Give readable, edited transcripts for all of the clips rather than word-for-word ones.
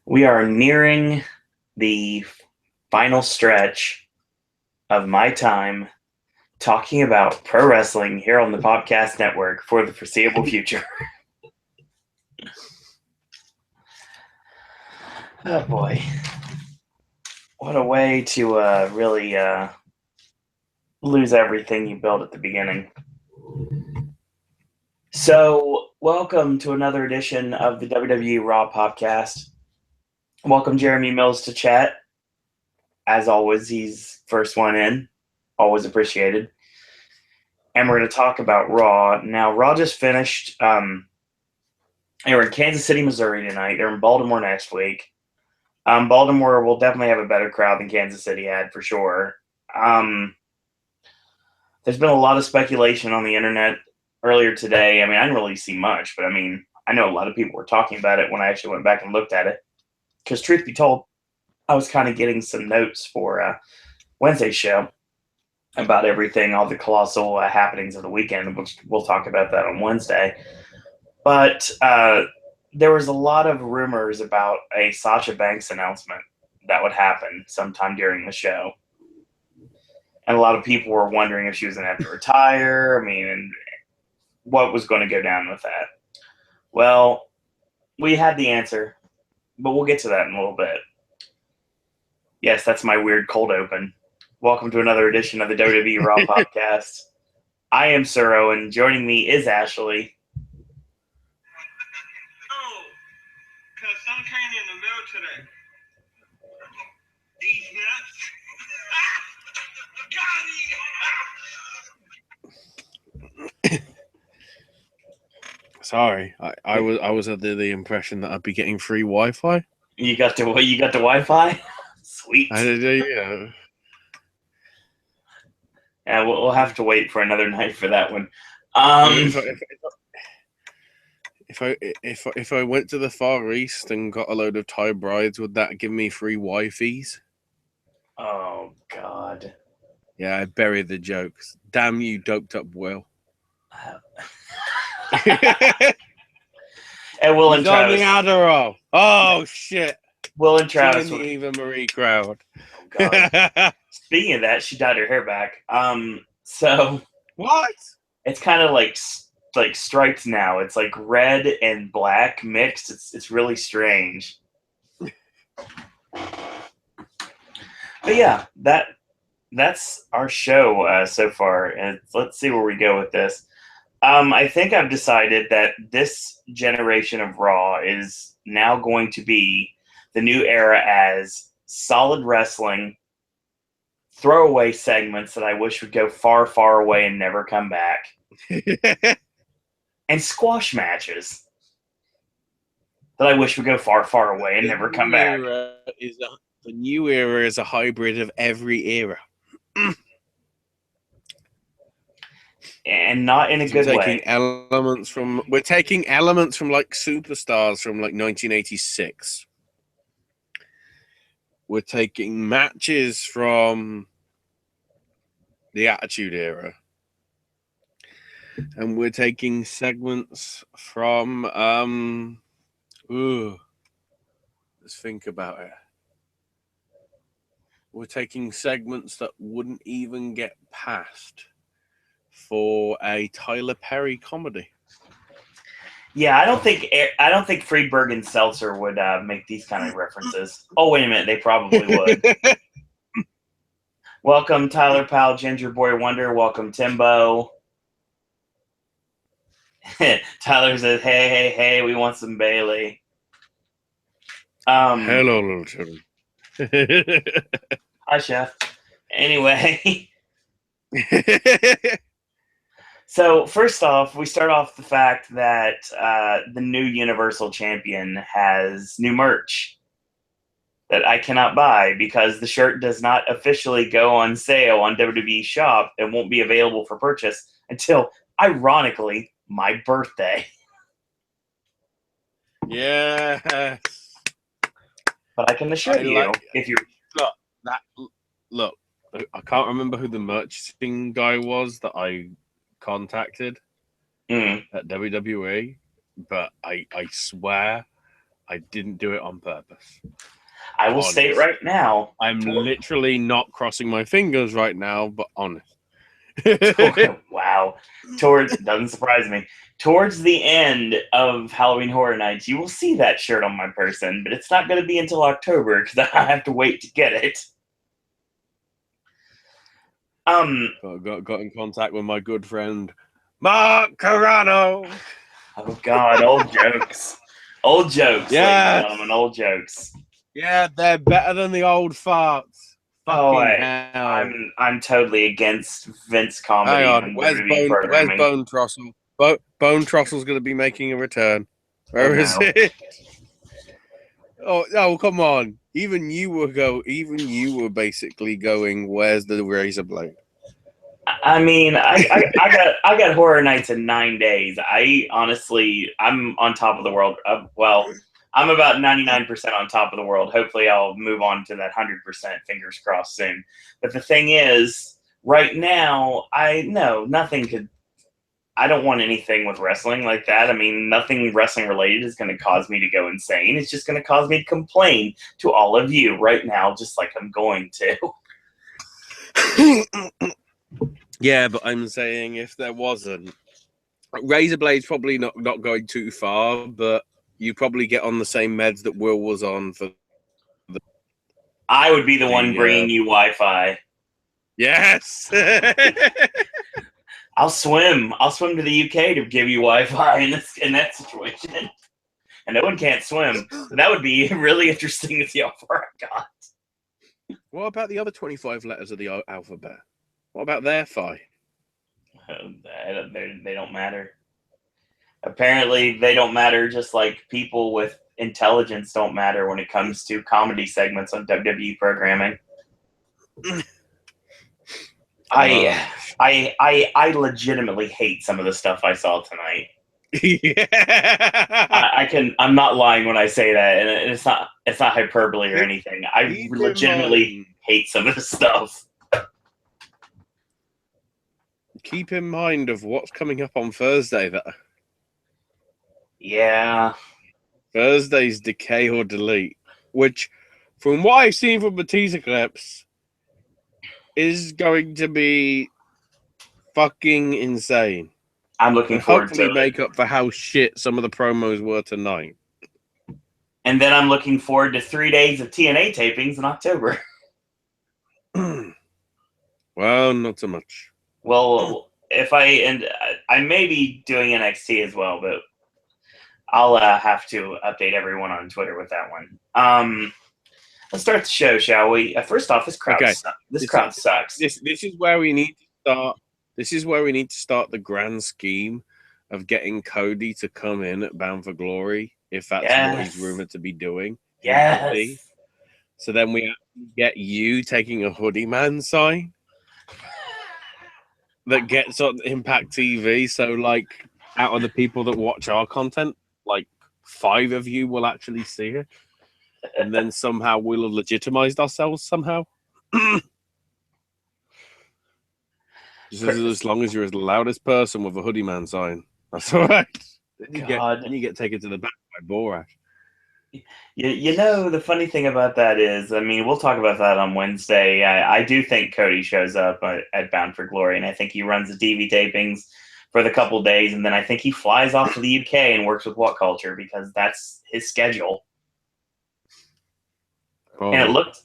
We are nearing the final stretch of my time talking about pro wrestling here on the Popcast Network for the foreseeable future. Oh boy. What a way to really lose everything you built at the beginning. So, welcome to another edition of the WWE Raw Popcast. Welcome Jeremy Mills to chat. As always, he's first one in. Always appreciated. And we're going to talk about Raw. Now, Raw just finished. They were in Kansas City, Missouri tonight. They're in Baltimore next week. Baltimore will definitely have a better crowd than Kansas City had, for sure. There's been a lot of speculation on the internet earlier today. I mean, I didn't really see much, but I know a lot of people were talking about it when I actually went back and looked at it. Because truth be told, I was kind of getting some notes for Wednesday's show about everything, all the colossal happenings of the weekend, which we'll talk about that on Wednesday. But there was a lot of rumors about a Sasha Banks announcement that would happen sometime during the show. And a lot of people were wondering if she was going to have to retire. And what was going to go down with that. Well, we had the answer, but we'll get to that in a little bit. Yes, that's my weird cold open. Welcome to another edition of the WWE Raw Popcast. I am Suro, and joining me is Ashley. Oh, because some came in the mail today. These nuts. Got it. Sorry, I was under the impression that I'd be getting free Wi-Fi. You got the Wi-Fi? Sweet. Yeah. Yeah, we'll have to wait for another night for that one. If I went to the Far East and got a load of Thai brides, would that give me free Wi-Fis? Oh God. Yeah, I buried the jokes. Damn you, doped up Will. And Will and Travis. On the Adderall. Oh shit. Will and Travis. In the Eva Marie crowd. Oh God. Speaking of that, she dyed her hair back. So what? It's kind of like stripes now. It's like red and black mixed. It's really strange. But yeah, that's our show so far, and let's see where we go with this. I think I've decided that this generation of Raw is now going to be the new era as solid wrestling, throwaway segments that I wish would go far, far away and never come back, and squash matches that I wish would go far, far away and never come back. The new era is a hybrid of every era. And not in a good way. We're taking elements from like superstars from like 1986. We're taking matches from the Attitude Era. And we're taking segments from let's think about it. We're taking segments that wouldn't even get passed for a Tyler Perry comedy. Yeah, I don't think Friedberg and Seltzer would make these kind of references. Oh, wait a minute, they probably would. Welcome, Tyler Powell, Ginger Boy Wonder. Welcome, Timbo. Tyler says, hey, we want some Bailey. Hello, little children. Hi, Chef. Anyway. So, first off, we start off the fact that the new Universal Champion has new merch that I cannot buy because the shirt does not officially go on sale on WWE Shop and won't be available for purchase until, ironically, my birthday. Yes. But I can assure you, if you look, I can't remember who the merchant guy was that I contacted at WWE, but I swear I didn't do it on purpose. I will say it right now. I'm literally not crossing my fingers right now, but honest. Wow. Doesn't surprise me. Towards the end of Halloween Horror Nights, you will see that shirt on my person, but it's not going to be until October because I have to wait to get it. Got in contact with my good friend Mark Carano. Oh God, old jokes. Old jokes, Yeah. ladies and gentlemen, old jokes. Yeah, they're better than the old farts. Hell. I'm totally against Vince comedy and WWE programming. Where's Bone Trossel? Bone Trossel's going to be making a return. Where is it? Oh, come on! Even you were basically going. Where's the razor blade? I mean, I got Horror Nights in 9 days. I'm on top of the world. Well, I'm about 99% on top of the world. Hopefully, I'll move on to that 100%. Fingers crossed soon. But the thing is, right now, nothing could. I don't want anything with wrestling like that. I mean, nothing wrestling related is going to cause me to go insane. It's just going to cause me to complain to all of you right now, just like I'm going to. Yeah, but I'm saying if there wasn't, razor blade's probably not going too far, but you probably get on the same meds that Will was on for. I would be the one bringing you Wi-Fi. Yes. I'll swim. I'll swim to the UK to give you Wi-Fi in that situation. And no one can't swim. So that would be really interesting to see how far I got. What about the other 25 letters of the alphabet? What about their phi? They don't matter. Apparently, they don't matter, just like people with intelligence don't matter when it comes to comedy segments on WWE programming. I legitimately hate some of the stuff I saw tonight. Yeah. I'm not lying when I say that, and it's not hyperbole or anything. I legitimately hate some of the stuff. Keep in mind of what's coming up on Thursday, though. Yeah. Thursday's Decay or Delete, which, from what I've seen from the teaser clips, is going to be fucking insane. I'm looking forward to it. Hopefully make up for how shit some of the promos were tonight. And then I'm looking forward to 3 days of TNA tapings in October. Well, not so much. Well, I may be doing NXT as well, but I'll have to update everyone on Twitter with that one. Let's start the show, shall we? First off, this crowd sucks. This is where we need to start. This is where we need to start the grand scheme of getting Cody to come in at Bound for Glory, if that's what he's rumored to be doing. Yes. So then we get you taking a Hoodie Man sign that gets on Impact TV. So, like, out of the people that watch our content, like 5 of you will actually see it. And then somehow we'll have legitimized ourselves somehow. As long as you're the loudest person with a Hoodie Man sign. That's all right. Then you get taken to the back by Borat. You know, the funny thing about that is, I mean, we'll talk about that on Wednesday. I do think Cody shows up at Bound for Glory, and I think he runs the TV tapings for the couple days, and then I think he flies off to the UK and works with What Culture because that's his schedule. Oh. And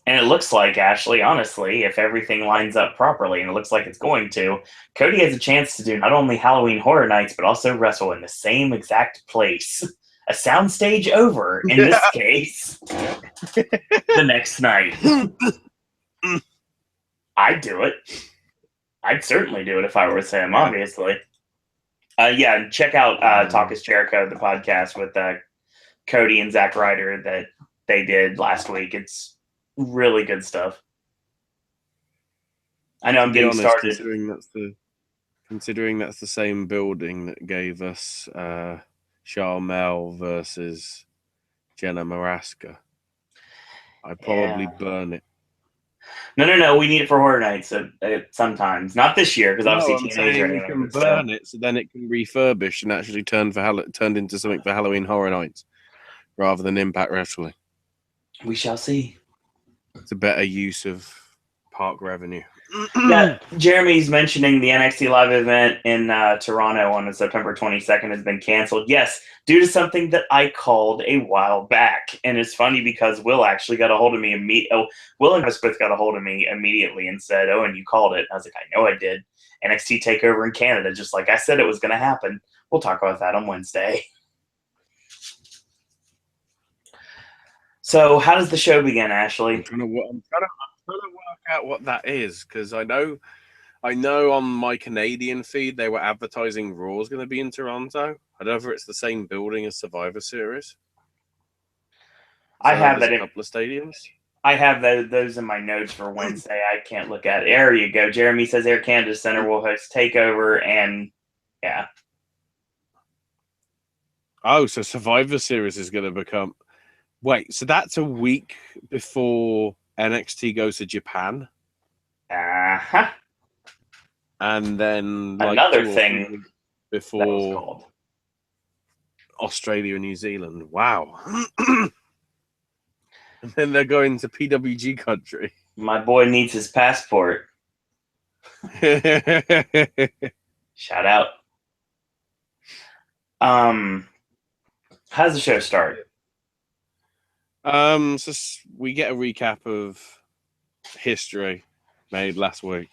it looks like, Ashley, honestly, if everything lines up properly, and it looks like it's going to, Cody has a chance to do not only Halloween Horror Nights, but also wrestle in the same exact place. A soundstage over, in this case, the next night. I'd do it. I'd certainly do it if I were with him, obviously. Yeah, check out Talk is Jericho, the podcast with Cody and Zack Ryder that they did last week. It's really good stuff. I know I'm getting started. Considering that's the same building that gave us Charmel versus Jenna Maraska, I'd probably burn it. No. We need it for Horror Nights sometimes. Not this year, because obviously you can burn it, so then it can refurbish and actually turned into something for Halloween Horror Nights. rather than Impact Wrestling. We shall see. It's a better use of park revenue. Yeah, Jeremy's mentioning the NXT Live event in Toronto on September 22nd has been canceled. Yes, due to something that I called a while back. And it's funny because Will actually got a hold of me Will and Smith got a hold of me immediately and said, "Oh, and you called it." I was like, "I know I did. NXT TakeOver in Canada, just like I said it was going to happen." We'll talk about that on Wednesday. So, how does the show begin, Ashley? I'm trying to work out what that is, because I know on my Canadian feed they were advertising Raw is going to be in Toronto. I don't know if it's the same building as Survivor Series. I have that a couple of stadiums. I have those in my notes for Wednesday. I can't look at it. There you go. Jeremy says Air Canada Center will host TakeOver, and yeah. Oh, so Survivor Series is going to become... Wait, so that's a week before NXT goes to Japan? Uh-huh. And then another thing before Australia and New Zealand. Wow. And then they're going to PWG country. My boy needs his passport. Shout out. How does the show start? So we get a recap of history made last week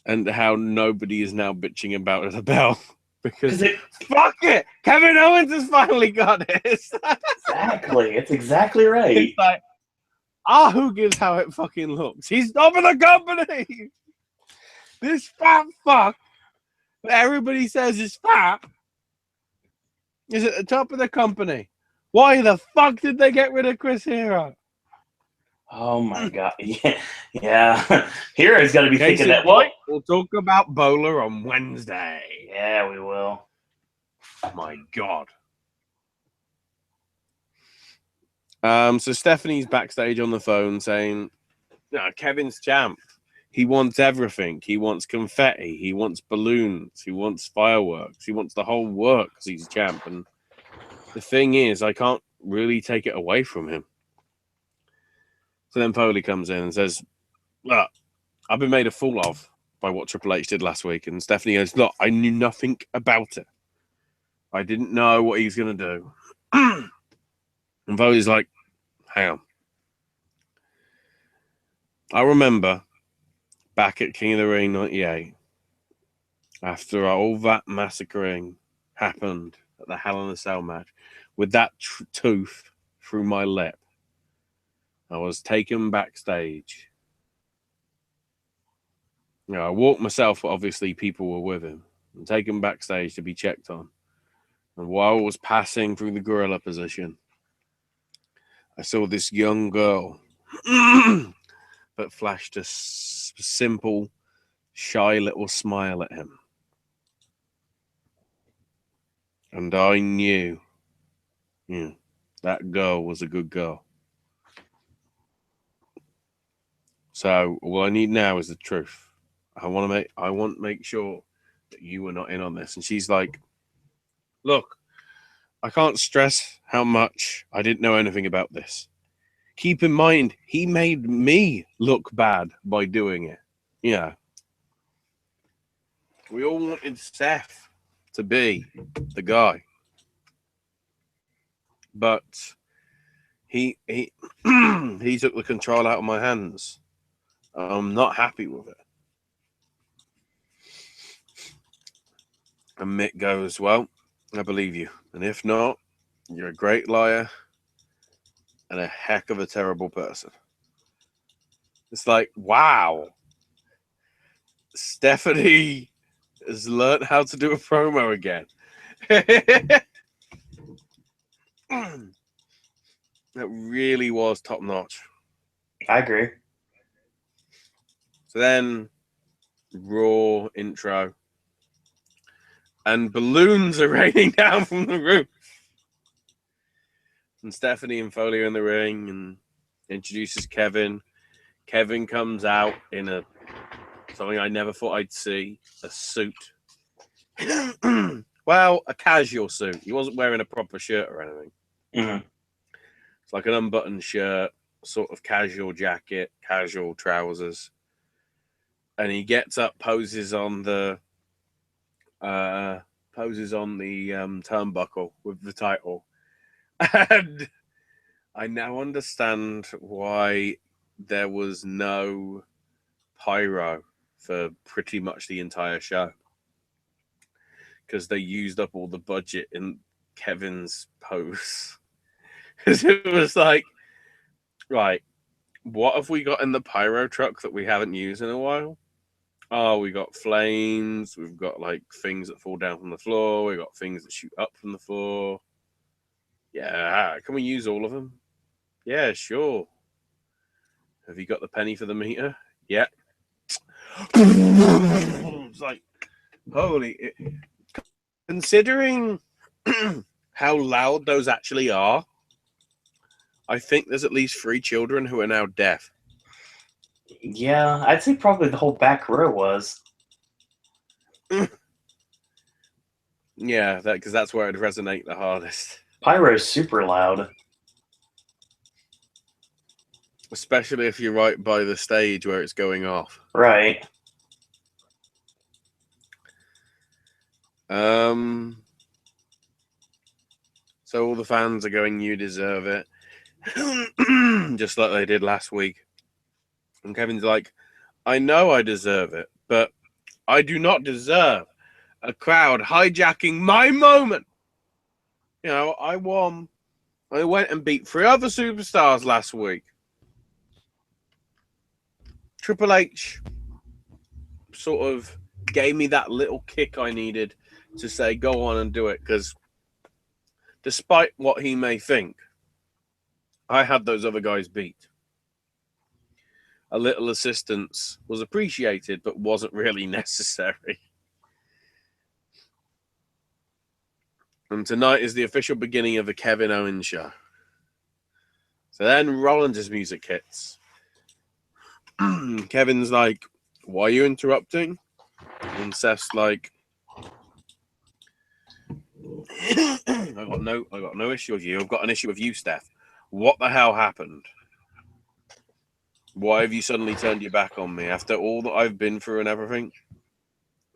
and how nobody is now bitching about the bell because fuck it, Kevin Owens has finally got it. Exactly, it's exactly right. It's like, who gives how it fucking looks? He's top of the company. This fat fuck that everybody says is fat is at the top of the company. Why the fuck did they get rid of Chris Hero? Oh my god, yeah. Hero's got to be thinking that. Well, we'll talk about Bowler on Wednesday. Yeah, we will. My god. So Stephanie's backstage on the phone saying, "No, Kevin's champ. He wants everything. He wants confetti. He wants balloons. He wants fireworks. He wants the whole work because he's champ." And the thing is, I can't really take it away from him. So then Foley comes in and says, "Look, I've been made a fool of by what Triple H did last week." And Stephanie goes, "Look, I knew nothing about it. I didn't know what he was going to do." And Foley's like, "Hang on. I remember back at King of the Ring 98, after all that massacring happened at the Hell in a Cell match, with that tooth through my lip, I was taken backstage. You know, I walked myself, but obviously people were with him, and taken backstage to be checked on. And while I was passing through the gorilla position, I saw this young girl that flashed a simple, shy little smile at him. And I knew, that girl was a good girl. So what I need now is the truth. I want to make sure that you were not in on this." And she's like, "Look, I can't stress how much I didn't know anything about this. Keep in mind, he made me look bad by doing it. Yeah. We all wanted Seth to be the guy. But he he took the control out of my hands. I'm not happy with it." And Mick goes, "Well, I believe you. And if not, you're a great liar and a heck of a terrible person." It's like, wow. Stephanie has learned how to do a promo again. That really was top notch. I agree. So then, Raw intro. And balloons are raining down from the roof. And Stephanie and Foley are in the ring and introduces Kevin. Kevin comes out in something I never thought I'd see, a suit. Well, a casual suit. He wasn't wearing a proper shirt or anything. Mm-hmm. It's like an unbuttoned shirt, sort of casual jacket, casual trousers. And he gets up, poses on the turnbuckle with the title. And I now understand why there was no pyro for pretty much the entire show. Because they used up all the budget in Kevin's pose. Because it was like, right, what have we got in the pyro truck that we haven't used in a while? Oh, we got flames. We've got like things that fall down from the floor. We got things that shoot up from the floor. Yeah, can we use all of them? Yeah, sure. Have you got the penny for the meter? Yeah. It's like, holy. Considering how loud those actually are, I think there's at least 3 children who are now deaf. Yeah, I'd say probably the whole back row was. Yeah, because that's where it'd resonate the hardest. Pyro's super loud. Especially if you're right by the stage where it's going off. Right. So all the fans are going, you deserve it. Just like they did last week. And Kevin's like, I know I deserve it, but I do not deserve a crowd hijacking my moment. You know, I won. I went and beat 3 other superstars last week. Triple H sort of gave me that little kick I needed to say, go on and do it. Because despite what he may think, I had those other guys beat. A little assistance was appreciated, but wasn't really necessary. And tonight is the official beginning of the Kevin Owens show. So then Rollins' music hits. Kevin's like, why are you interrupting? And Seth's like, I got no issue with you. I've got an issue with you, Steph. What the hell happened? Why have you suddenly turned your back on me after all that I've been through and everything?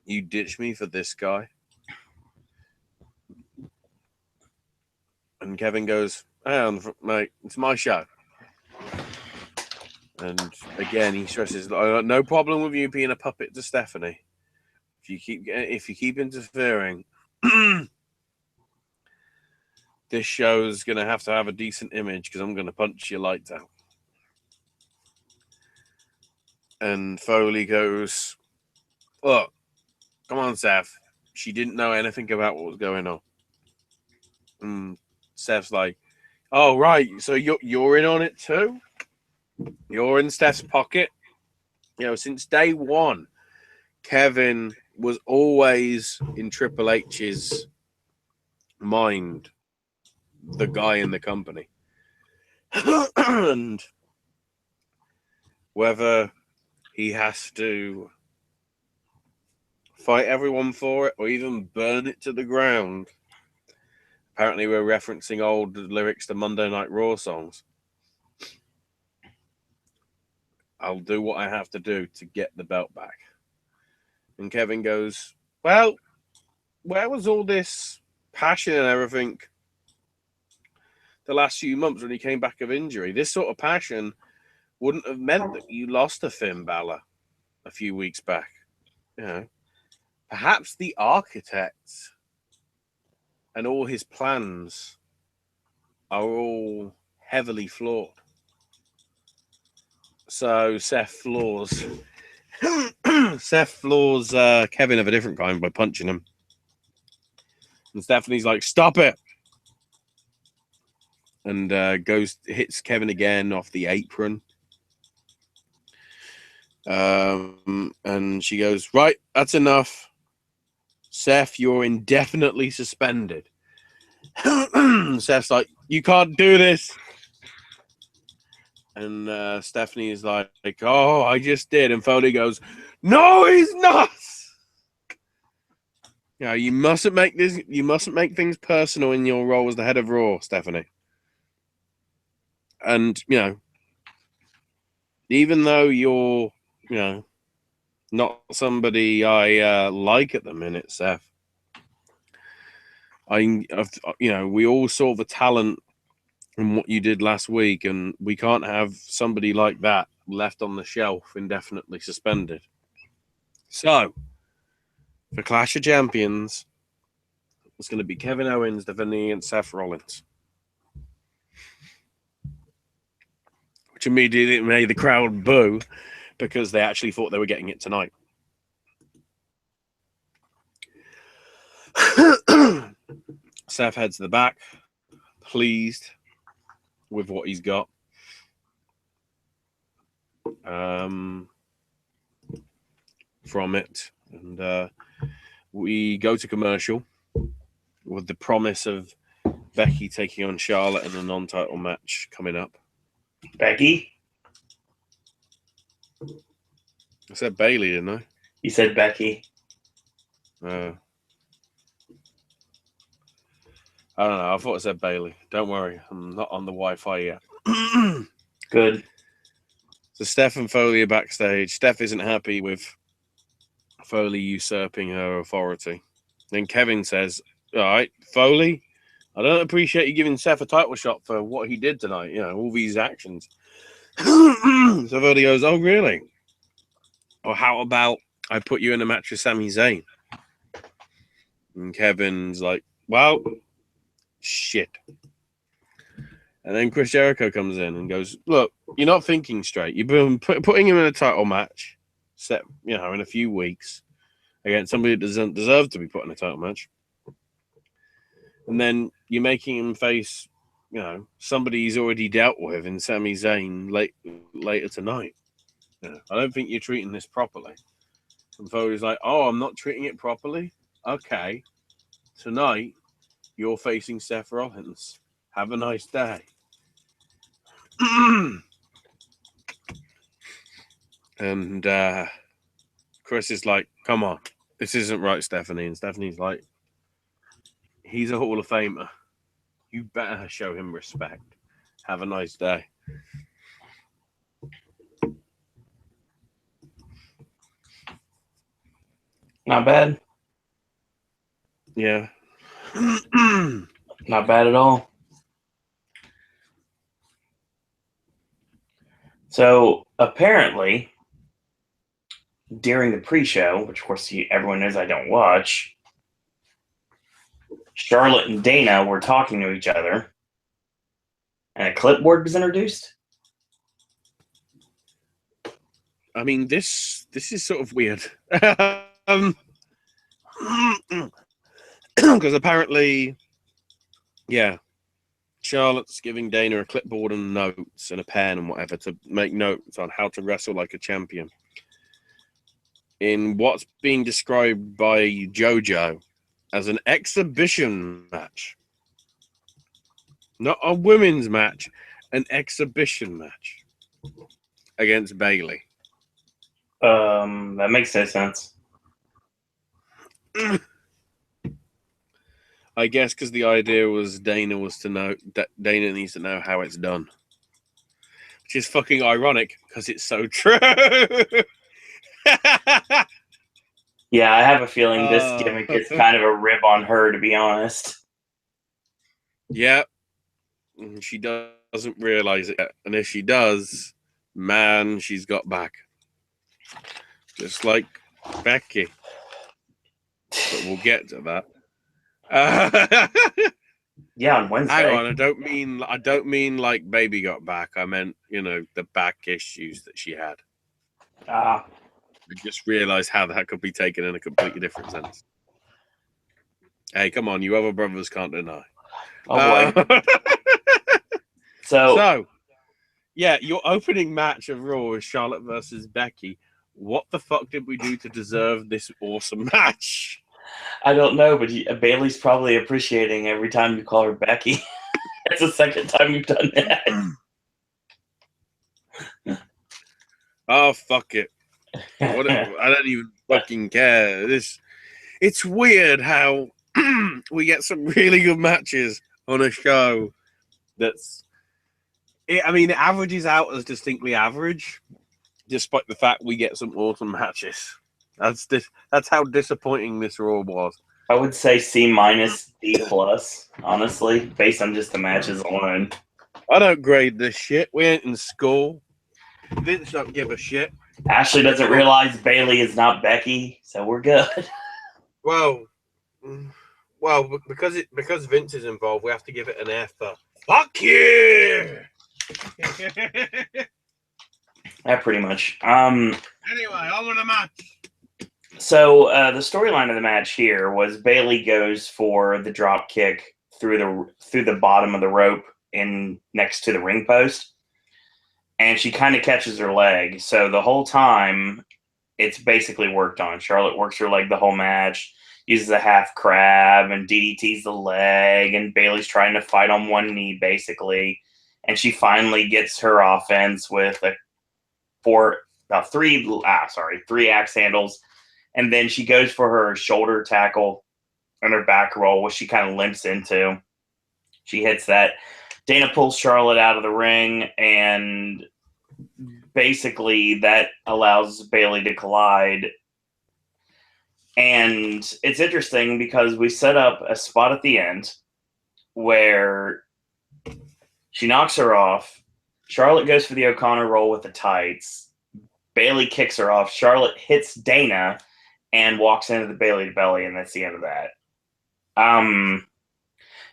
You ditched me for this guy. And Kevin goes, hey, mate, it's my show. And again, he stresses, I got no problem with you being a puppet to Stephanie. If you keep interfering, this show's going to have a decent image because I'm going to punch your lights out. And Foley goes, look, come on, Seth. She didn't know anything about what was going on. And Steph's like, oh, right, so you're in on it too? You're in Steph's pocket? You know, since day one, Kevin was always in Triple H's mind, the guy in the company. And whether he has to fight everyone for it or even burn it to the ground. Apparently, we're referencing old lyrics to Monday Night Raw songs. I'll do what I have to do to get the belt back. And Kevin goes, well, where was all this passion and everything the last few months when he came back of injury? This sort of passion wouldn't have meant that you lost to Finn Balor a few weeks back. You know, perhaps the architect and all his plans are all heavily flawed. So Seth floors Kevin of a different kind by punching him. And Stephanie's like, stop it. And hits Kevin again off the apron. And she goes, right, that's enough. Seth, you're indefinitely suspended. Seth's like, you can't do this. And Stephanie is like, oh, I just did. And Foley goes, no, he's not. You know, you mustn't make things personal in your role as the head of Raw, Stephanie. And, even though you're, not somebody I like at the minute, Seth, we all saw the talent in what you did last week, and we can't have somebody like that left on the shelf indefinitely suspended. So, for Clash of Champions, it's going to be Kevin Owens defending against Seth Rollins, which immediately made the crowd boo because they actually thought they were getting it tonight. Seth heads to the back, pleased with what he's got. From it. And we go to commercial with the promise of Becky taking on Charlotte in a non-title match coming up. Becky? I said Bailey, didn't I? You said Becky. I don't know. I thought I said Bailey. Don't worry. I'm not on the Wi-Fi yet. Good. So Steph and Foley are backstage. Steph isn't happy with Foley usurping her authority. Then Kevin says, all right, Foley, I don't appreciate you giving Seth a title shot for what he did tonight, all these actions. So Foley goes, oh, really? Or how about I put you in a match with Sami Zayn? And Kevin's like, well, shit. And then Chris Jericho comes in and goes, look, you're not thinking straight. You've been putting him in a title match set, in a few weeks against somebody that doesn't deserve to be put in a title match. And then you're making him face, somebody he's already dealt with in Sami Zayn later tonight. I don't think you're treating this properly. And Foley's like, oh, I'm not treating it properly? Okay. Tonight, you're facing Seth Rollins. Have a nice day. And Chris is like, come on. This isn't right, Stephanie. And Stephanie's like, he's a Hall of Famer. You better show him respect. Have a nice day. Not bad. Yeah. Not bad at all. So apparently, during the pre-show, which of course everyone knows I don't watch, Charlotte and Dana were talking to each other, and a clipboard was introduced. I mean, this is sort of weird. Because apparently, Charlotte's giving Dana a clipboard and notes and a pen and whatever to make notes on how to wrestle like a champion. In what's being described by JoJo as an exhibition match. Not a women's match, an exhibition match against Bailey. That makes no sense. I guess because the idea was Dana needs to know how it's done. Which is fucking ironic because it's so true. Yeah, I have a feeling this gimmick is kind of a rib on her, to be honest. Yeah. She doesn't realize it yet. And if she does, man, she's got back. Just like Becky. But we'll get to that. Yeah, on Wednesday. Hang on, I don't mean like Baby got back. I meant, the back issues that she had. I just realized how that could be taken in a completely different sense. Hey, come on, you other brothers can't deny. Oh boy. So yeah, your opening match of Raw is Charlotte versus Becky. What the fuck did we do to deserve this awesome match? I don't know, but Bailey's probably appreciating every time you call her Becky. That's the second time you've done that. Oh, fuck it. I don't even fucking care. It's weird how we get some really good matches on a show that's It averages out as distinctly average, despite the fact we get some awesome matches. That's how disappointing this Raw was. I would say C minus, D plus, honestly, based on just the matches alone. I don't grade this shit. We ain't in school. Vince don't give a shit. Ashley doesn't realize Bailey is not Becky, so we're good. Well, because Vince is involved, we have to give it an F for fuck you. Yeah, pretty much. Anyway, on with the match. So the storyline of the match here was Bailey goes for the drop kick through the bottom of the rope in next to the ring post, and she kind of catches her leg. So the whole time, it's basically worked on. Charlotte works her leg the whole match, uses a half crab and DDTs the leg, and Bailey's trying to fight on one knee basically, and she finally gets her offense with three axe handles. And then she goes for her shoulder tackle and her back roll, which she kind of limps into. She hits that. Dana pulls Charlotte out of the ring, and basically that allows Bailey to collide. And it's interesting because we set up a spot at the end where she knocks her off. Charlotte goes for the O'Connor roll with the tights. Bailey kicks her off. Charlotte hits Dana and walks into the Bailey to belly, and that's the end of that.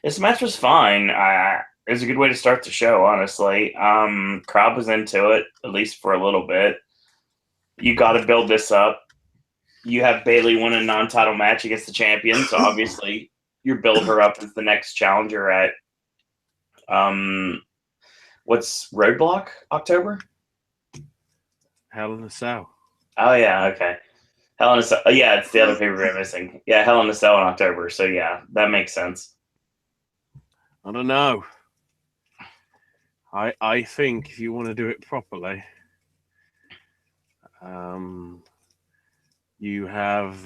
This match was fine. It was a good way to start the show, honestly. Crowd was into it, at least for a little bit. You got to build this up. You have Bailey win a non-title match against the champion, so obviously you build her up as the next challenger at what's Roadblock October? Hell in a Cell. Oh yeah, okay. Hell in a Cell. Yeah, it's the other paper we're missing. Yeah, Hell in a Cell in October. So yeah, that makes sense. I don't know. I think if you want to do it properly, you have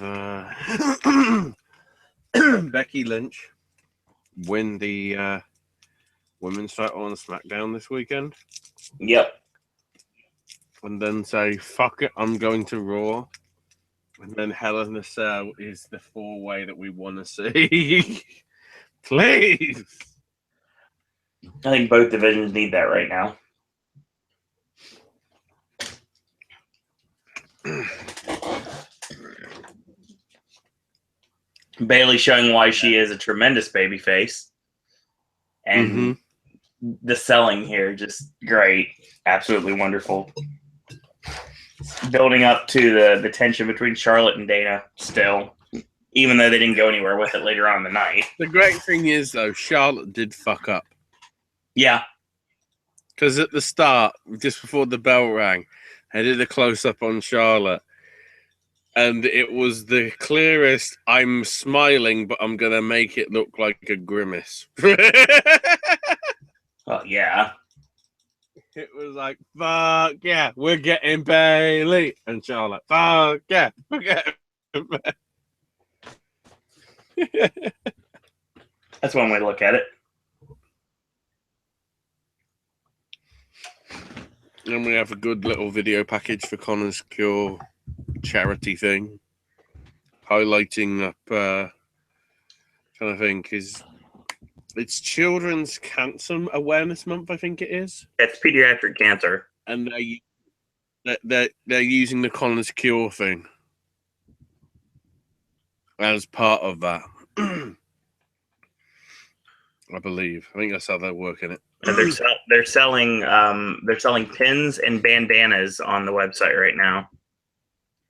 Becky Lynch win the women's title on SmackDown this weekend. Yep. And then say, fuck it, I'm going to Raw. And then Hell in a Cell is the four-way that we want to see. Please. I think both divisions need that right now. Bailey showing why she is a tremendous babyface. And the selling here, just great. Absolutely wonderful. Building up to the tension between Charlotte and Dana still, even though they didn't go anywhere with it later on in the night. The great thing is, though, Charlotte did fuck up. Yeah. Because at the start, just before the bell rang, I did a close-up on Charlotte. And it was the clearest, I'm smiling, but I'm going to make it look like a grimace. Well, yeah. It was like, fuck yeah, we're getting Bailey. And Charlotte, fuck yeah, we're getting Bailey. That's one way to look at it. And we have a good little video package for Connor's Cure charity thing, highlighting up, trying to think, it's Children's Cancer Awareness Month, I think it is. It's pediatric cancer. And they're using the Connor's Cure thing as part of that. I believe. I think that's how they're working it. And they're selling pins and bandanas on the website right now,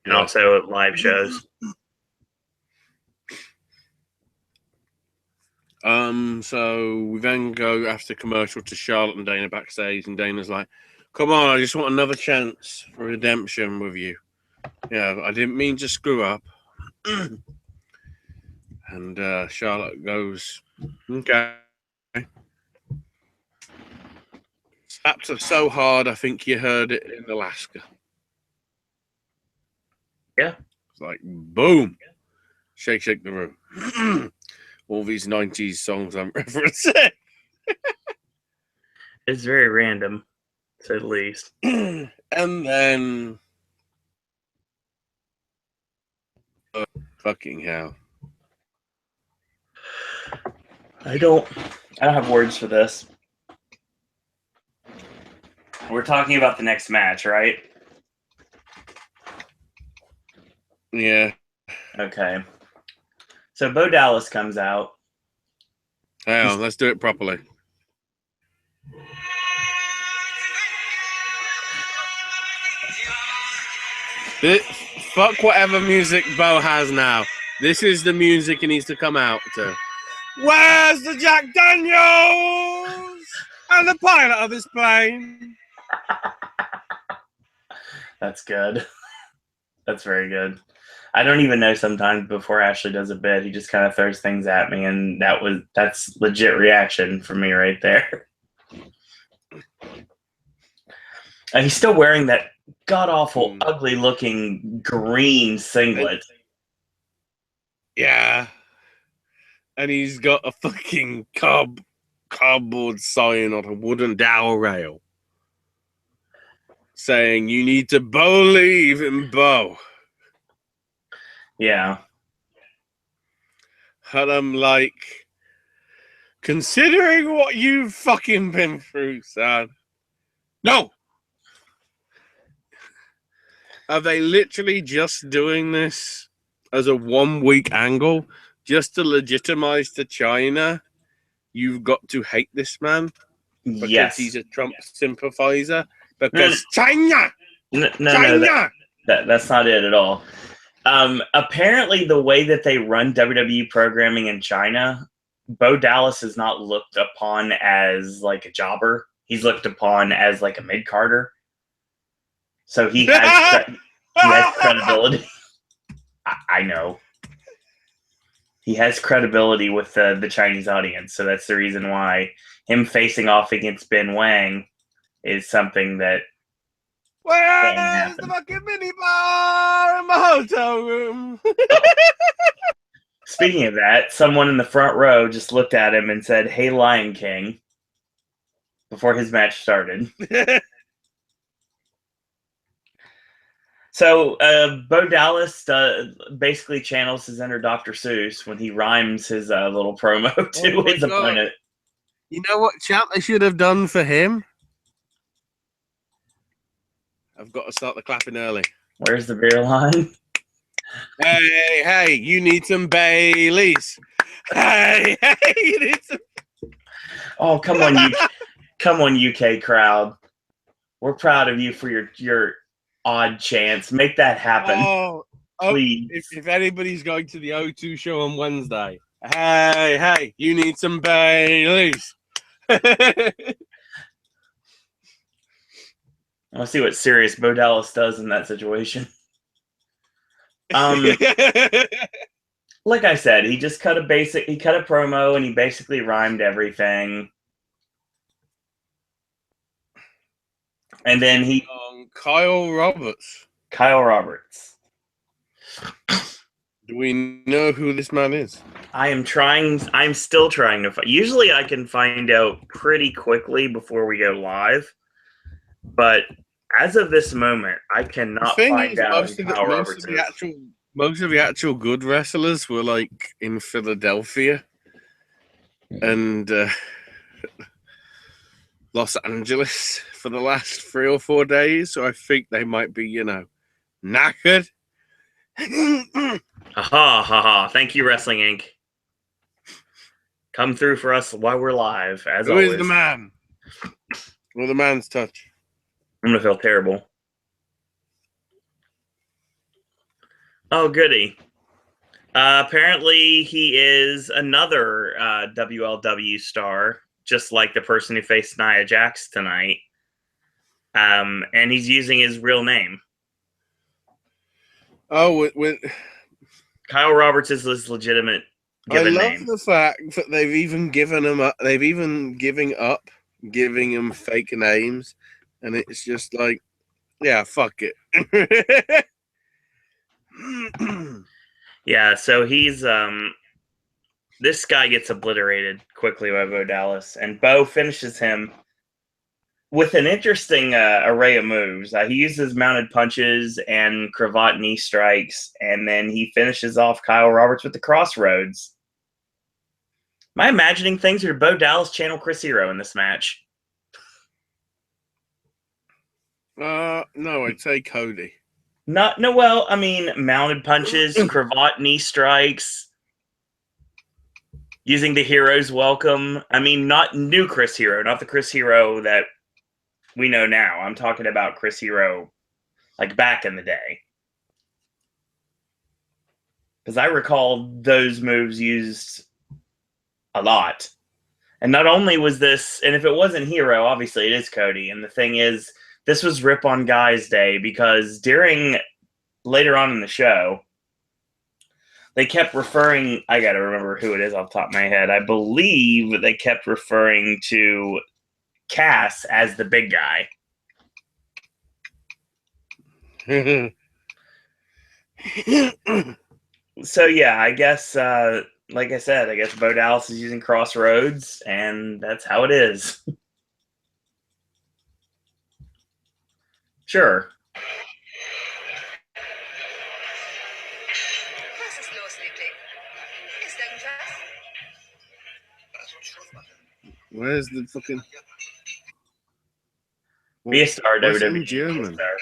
and also at live shows. So we then go after commercial to Charlotte and Dana backstage, and Dana's like, "Come on, I just want another chance for redemption with you. Yeah, I didn't mean to screw up." And Charlotte goes, "Okay." Slapped her so hard, I think you heard it in Alaska. Yeah. It's like, boom. Shake, shake the room. All these 90s songs I'm referencing. It's very random, to say the least. And then, fucking hell. I don't have words for this. We're talking about the next match, right? Yeah. Okay. So Bo Dallas comes out. Hang on, let's do it properly. Fuck whatever music Bo has now. This is the music he needs to come out to. Where's the Jack Daniels and the pilot of this plane? That's good. That's very good. I don't even know sometimes before Ashley does a bit, he just kind of throws things at me, and that's legit reaction from me right there. And he's still wearing that god-awful, ugly-looking green singlet. Yeah. And he's got a fucking cardboard sign on a wooden dowel rail saying, "You need to believe in Bo." Yeah. And I'm like, considering what you've fucking been through, son. No! Are they literally just doing this as a 1 week angle just to legitimize to China? You've got to hate this man because he's a Trump sympathizer. Because China! No, that's not it at all. Apparently, the way that they run WWE programming in China, Bo Dallas is not looked upon as like a jobber. He's looked upon as like a mid-carder. So he has credibility. I know. He has credibility with the Chinese audience. So that's the reason why him facing off against Ben Wang is something that where's the fucking minibar in my hotel room? Speaking of that, someone in the front row just looked at him and said, "Hey, Lion King," before his match started. So Bo Dallas basically channels his inner Dr. Seuss when he rhymes his little promo to his opponent. You know what chant they should have done for him? I've got to start the clapping early. Where's the beer line? Hey, you need some Baileys. Hey, you need some. Oh, come on, UK crowd. We're proud of you for your odd chance. Make that happen, please. If anybody's going to the O2 show on Wednesday, hey, you need some Baileys. I'll see what serious Bo Dallas does in that situation. Like I said, he just cut a promo and he basically rhymed everything. And then Kyle Roberts. Do we know who this man is? I'm still trying to find. Usually I can find out pretty quickly before we go live. But as of this moment, I cannot find out who Kyle Roberts is. Most of the actual good wrestlers were like in Philadelphia and Los Angeles for the last 3 or 4 days. So I think they might be, knackered. Ha. Thank you, Wrestling Inc. Come through for us while we're live, as always. Who is the man? Well, the man's touch. I'm going to feel terrible. Oh, goody. Apparently, he is another WLW star, just like the person who faced Nia Jax tonight. And he's using his real name. Oh, Kyle Roberts is his legitimate given name. I love the fact that they've even given him up. They've even giving him fake names, and it's just like, yeah, fuck it. Yeah, so he's this guy gets obliterated quickly by Bo Dallas, and Bo finishes him with an interesting array of moves. He uses mounted punches and cravat knee strikes, and then he finishes off Kyle Roberts with the crossroads. Am I imagining things, or Bo Dallas channel Chris Hero in this match? No, I'd say Cody. Well, I mean, mounted punches, cravat knee strikes, using the hero's welcome. I mean, not new Chris Hero, not the Chris Hero that we know now. I'm talking about Chris Hero like back in the day. Because I recall those moves used a lot. And not only was this, and if it wasn't Hero, obviously it is Cody. And the thing is, this was Rip on Guy's day, because later on in the show, they kept referring, I got to remember who it is off the top of my head. I believe they kept referring to Cass as the big guy. So, yeah, I guess, like I said, I guess Bo Dallas is using Crossroads, and that's how it is. Sure. Where's the fucking... Be a star, What's it WWE. in German? Star.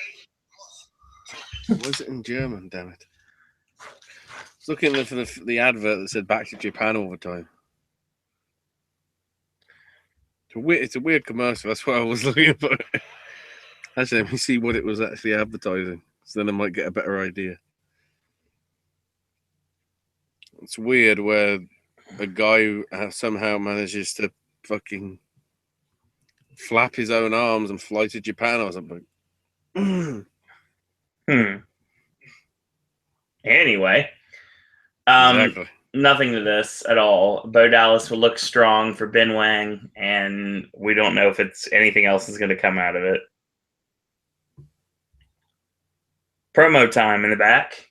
Was it in German, damn it? I was looking for the advert that said back to Japan all the time. It's a weird commercial, that's why I was looking for it. Actually, let me see what it was actually advertising, so then I might get a better idea. It's weird where a guy somehow manages to fucking flap his own arms and fly to Japan or something. Anyway, Exactly. Nothing to this at all. Bo Dallas will look strong for Ben Wang, and we don't know if it's anything else is going to come out of it. Promo time in the back.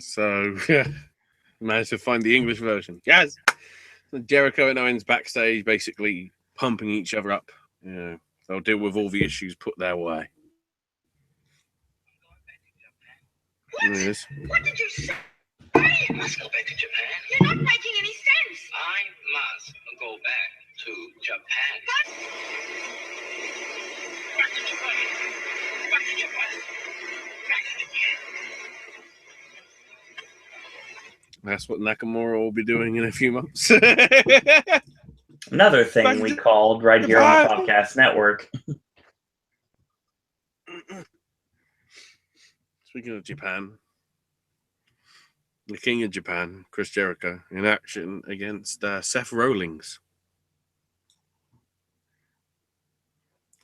So, managed to find the English version. Yes! So Jericho and Owens backstage basically pumping each other up. They'll deal with all the issues put their way. What? Yes. What did you say? I must go back to Japan. You're not making any sense. I must go back to Japan. What? Back to Japan. Back to Japan. Back to Japan. That's what Nakamura will be doing in a few months. Another thing we called right here on the Popcast Network. Speaking of Japan, the King of Japan, Chris Jericho, in action against Seth Rollins.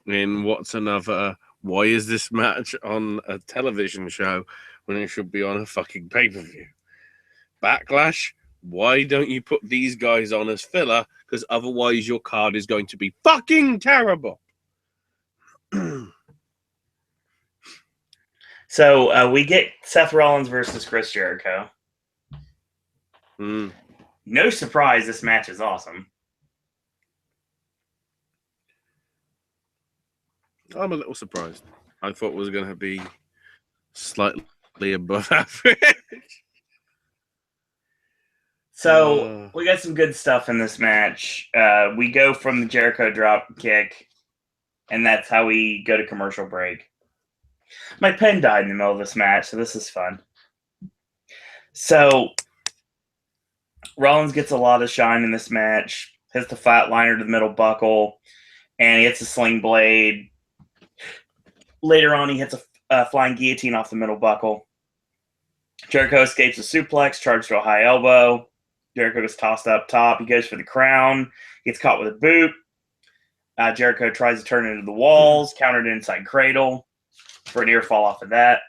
In what's another, why is this match on a television show when it should be on a fucking pay-per-view? Backlash, why don't you put these guys on as filler? Because otherwise your card is going to be fucking terrible. So we get Seth Rollins versus Chris Jericho. No surprise, this match is awesome. I'm a little surprised. I thought it was going to be slightly above average. So we got some good stuff in this match. We go from the Jericho drop kick, and that's how we go to commercial break. My pen died in the middle of this match, so this is fun. So Rollins gets a lot of shine in this match, hits the flatliner to the middle buckle, and he hits a sling blade. Later on, he hits a flying guillotine off the middle buckle. Jericho escapes a suplex, charged to a high elbow. Jericho gets tossed up top. He goes for the crown. Gets caught with a boot. Jericho tries to turn into the walls, countered inside cradle for a near fall off of that.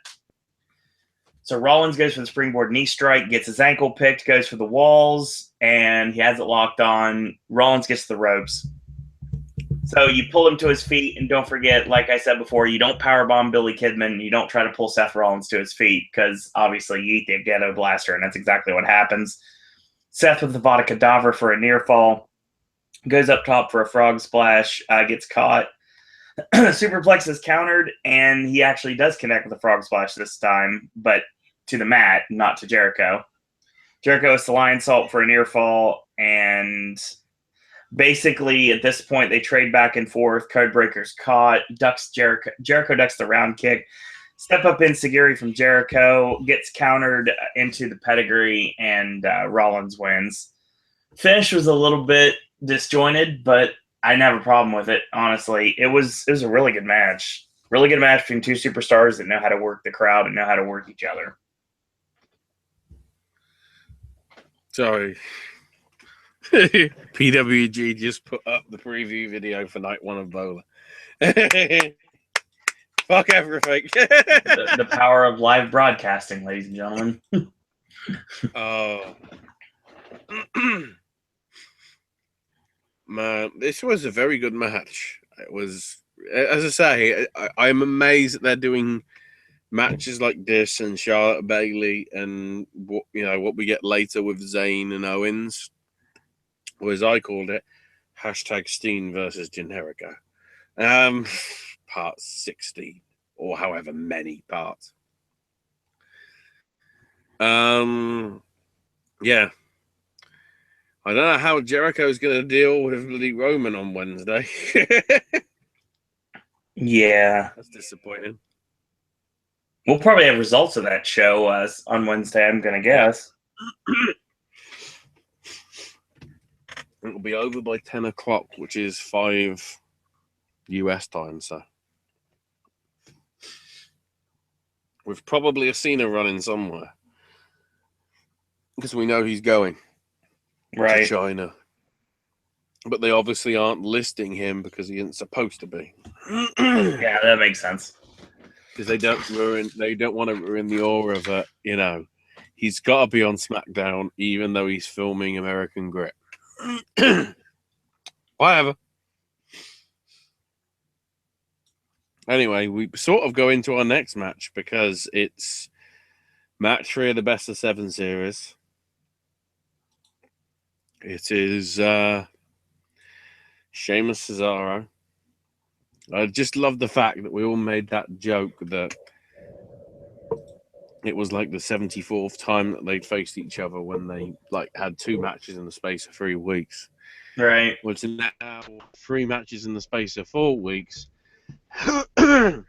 So Rollins goes for the springboard knee strike, gets his ankle picked, goes for the walls, and he has it locked on. Rollins gets the ropes. So you pull him to his feet, and don't forget, like I said before, you don't powerbomb Billy Kidman. You don't try to pull Seth Rollins to his feet because obviously you eat the ghetto blaster, and that's exactly what happens. Seth with the Vada Cadaver for a near fall, goes up top for a frog splash, gets caught. Superplex is countered, and he actually does connect with the frog splash this time, but to the mat, not to Jericho. Jericho is the lion salt for a near fall, and basically at this point they trade back and forth. Codebreaker's caught, ducks Jericho ducks the round kick. Step up enziguri from Jericho, gets countered into the pedigree, and Rollins wins. Finish was a little bit disjointed, but I didn't have a problem with it, honestly. It was a really good match. Really good match between two superstars that know how to work the crowd and know how to work each other. Sorry. PWG just put up the preview video for night 1 of Bowler. Fuck everything. The power of live broadcasting, ladies and gentlemen. Oh. Man, this was a very good match. It was, as I say, I'm amazed that they're doing matches like this and Charlotte Bayley and what we get later with Zayn and Owens, or as I called it, #Steen versus Generico. Part 60 or however many parts. Yeah. I don't know how Jericho's going to deal with Lee Roman on Wednesday. Yeah. That's disappointing. We'll probably have results of that show on Wednesday, I'm going to guess. It'll be over by 10 o'clock, which is 5 US time, so. We've probably seen a running somewhere. Because we know he's going. Right. To China. But they obviously aren't listing him because he isn't supposed to be. Yeah, that makes sense. Because they don't want to ruin the aura of it, He's got to be on SmackDown even though he's filming American Grit. Whatever. Anyway, we sort of go into our next match because it's match 3 of the best of 7 series. It is Sheamus Cesaro. I just love the fact that we all made that joke that it was like the 74th time that they'd faced each other when they had 2 matches in the space of 3 weeks. Right. Well, it's now 3 matches in the space of 4 weeks. And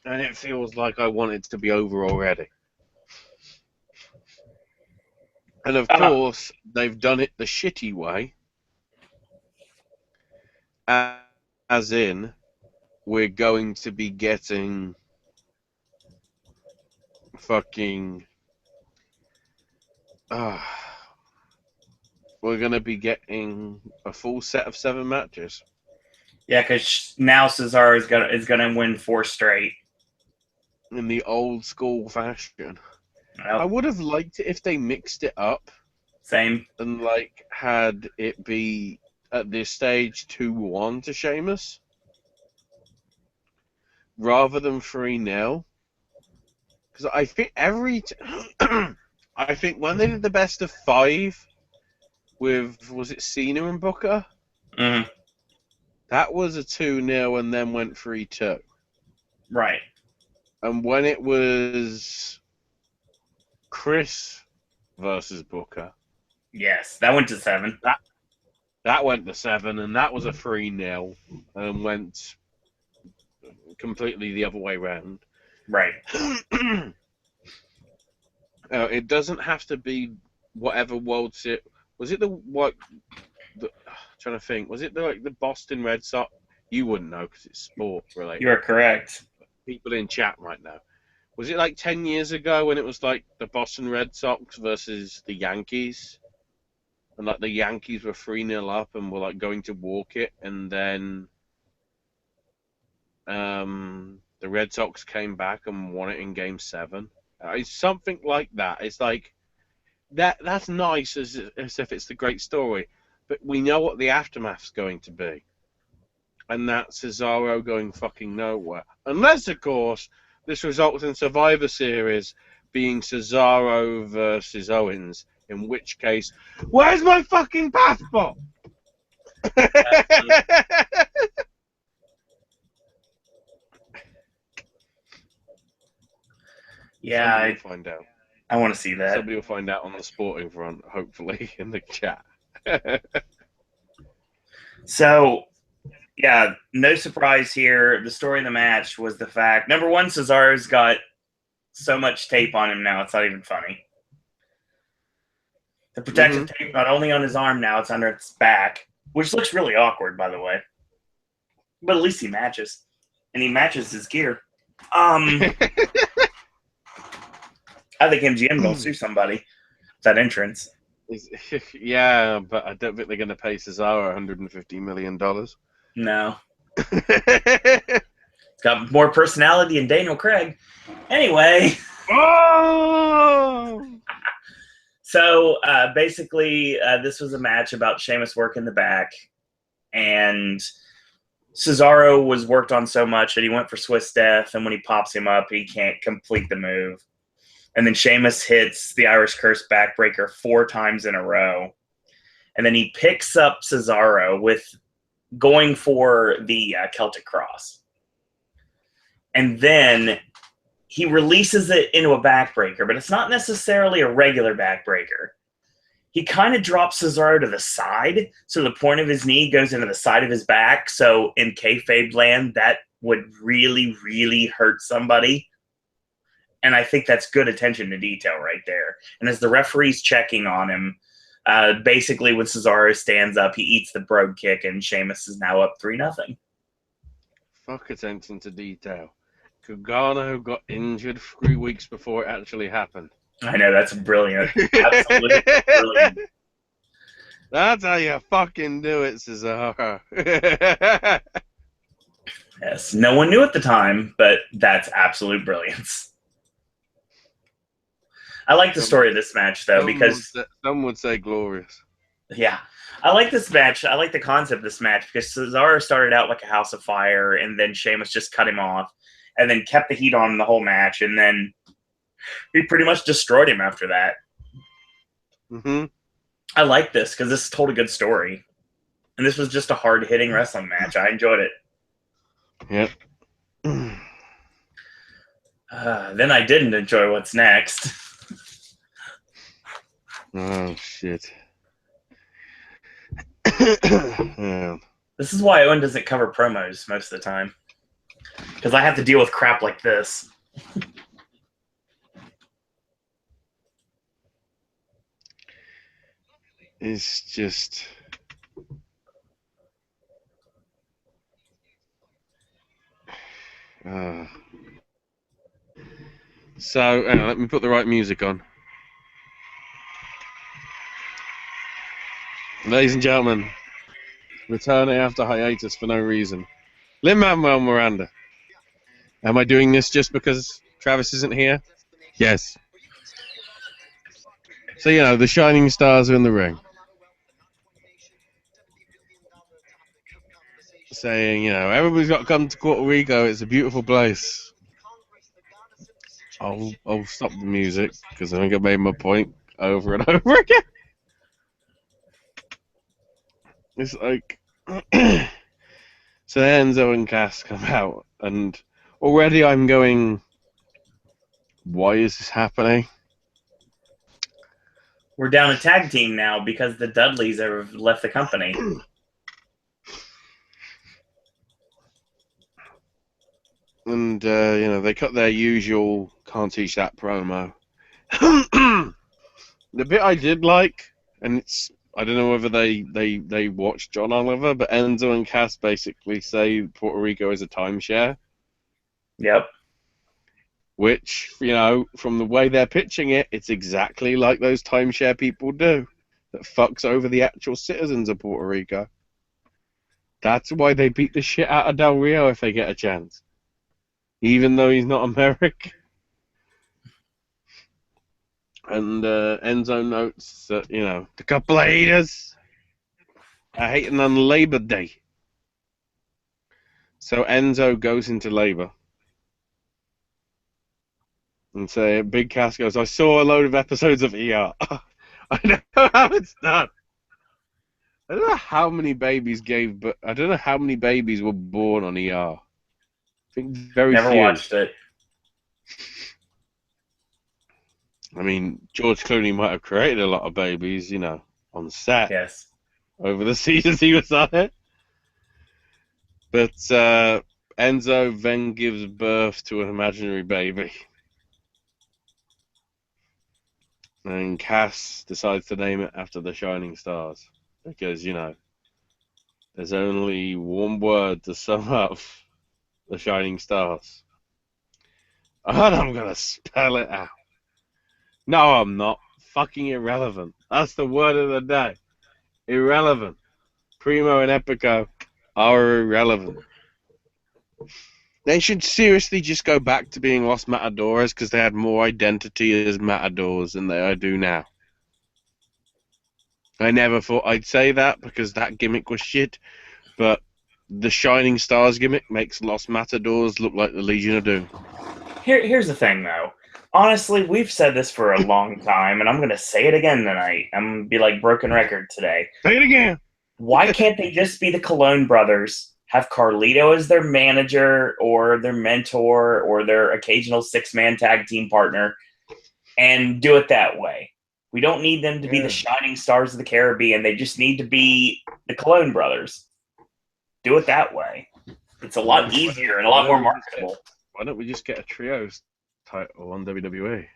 it feels like I want it to be over already. And of course, they've done it the shitty way. As in, we're going to be getting fucking... we're going to be getting a full set of 7 matches. Yeah, because now Cesaro is gonna win 4 straight. In the old school fashion. Well, I would have liked it if they mixed it up. Same. And had it be at this stage 2-1 to Sheamus. Rather than 3-0. Because I think I think when they did the best of 5 with, was it Cena and Booker? Mm-hmm. That was a 2-0 and then went 3-2. Right. And when it was Chris versus Booker. Yes, that went to 7. That went to 7, and that was a 3-0 and went completely the other way round. Right. It doesn't have to be whatever World Series. Was it trying to think. Was it the Boston Red Sox? You wouldn't know because it's sport related. You are correct. People in chat right now. Was it 10 years ago when it was the Boston Red Sox versus the Yankees? And the Yankees were 3-0 up and were going to walk it, and then the Red Sox came back and won it in Game 7. It's something like that. It's that's nice as if it's the great story, but we know what the aftermath's going to be. and that's Cesaro going fucking nowhere. Unless, of course, this results in Survivor Series being Cesaro versus Owens, in which case, where's my fucking passport? Yeah, Somebody will find out. I want to see that. Somebody will find out on the sporting front, hopefully, in the chat. So, yeah, no surprise here. The story of the match was the fact, number one, Cesaro's got so much tape on him now, it's not even funny. The protective tape, not only on his arm now, it's under its back, which looks really awkward, by the way. But at least he matches. And he matches his gear. I think MGM will sue somebody. That entrance. Yeah, but I don't think they're going to pay Cesaro $150 million. No. It's got more personality than Daniel Craig. Anyway. Oh! So, basically, this was a match about Sheamus working the back. And Cesaro was worked on so much that he went for Swiss Death. And when he pops him up, he can't complete the move. And then Sheamus hits the Irish Curse backbreaker 4 times in a row. And then he picks up Cesaro with going for the Celtic Cross. And then he releases it into a backbreaker, but it's not necessarily a regular backbreaker. He kind of drops Cesaro to the side, so the point of his knee goes into the side of his back. So in kayfabe land, that would really, really hurt somebody. And I think that's good attention to detail right there. And as the referee's checking on him, basically when Cesaro stands up, he eats the brogue kick, and Sheamus is now up 3-0. Fuck attention to detail. Gargano got injured 3 weeks before it actually happened. I know, that's brilliant. Absolutely brilliant. That's how you fucking do it, Cesaro. Yes, no one knew at the time, but that's absolute brilliance. I like the story of this match, though, because some would say glorious. Yeah. I like this match. I like the concept of this match because Cesaro started out like a house of fire, and then Sheamus just cut him off and then kept the heat on the whole match, and then he pretty much destroyed him after that. Mm-hmm. I like this because this told a good story. And this was just a hard-hitting wrestling match. I enjoyed it. Yep. Then I didn't enjoy what's next. Oh, shit. Yeah. This is why Owen doesn't cover promos most of the time. Because I have to deal with crap like this. It's just... So, let me put the right music on. Ladies and gentlemen, returning after hiatus for no reason, Lin-Manuel Miranda. Am I doing this just because Travis isn't here? Yes. So, the shining stars are in the ring. Saying, everybody's got to come to Puerto Rico. It's a beautiful place. I'll stop the music because I think I made my point over and over again. It's like, so Enzo and Cass come out, and already I'm going, why is this happening? We're down a tag team now because the Dudleys have left the company. And, they cut their usual can't teach that promo. The bit I did like, and I don't know whether they watched John Oliver, but Enzo and Cass basically say Puerto Rico is a timeshare. Yep. Which, from the way they're pitching it, it's exactly like those timeshare people do. That fucks over the actual citizens of Puerto Rico. That's why they beat the shit out of Del Rio if they get a chance. Even though he's not American. And Enzo notes that, the couple of haters are hating on Labor Day. So Enzo goes into labor. And so Big Cass goes, I saw a load of episodes of ER. I know how it's done. I don't know how many babies I don't know how many babies were born on ER. I think very Never few. watched it. I mean, George Clooney might have created a lot of babies, you know, on set Yes. over the seasons he was on it. But Enzo then gives birth to an imaginary baby. And Cass decides to name it after the Shining Stars. Because, you know, there's only one word to sum up the Shining Stars. And I'm going to spell it out. No, I'm not. Fucking irrelevant. That's the word of the day. Irrelevant. Primo and Epico are irrelevant. They should seriously just go back to being Los Matadores because they had more identity as Matadors than they do now. I never thought I'd say that because that gimmick was shit, but the Shining Stars gimmick makes Los Matadors look like the Legion of Doom. Here's the thing, though. Honestly, we've said this for a long time, and I'm going to say it again tonight. I'm going to be like broken record today. Say it again. Why can't they just be the Cologne brothers, have Carlito as their manager or their mentor or their occasional six-man tag team partner, and do it that way? We don't need them to be the Shining Stars of the Caribbean. They just need to be the Cologne brothers. Do it that way. It's a lot easier and a lot more marketable. Why don't we just get a trios title on WWE?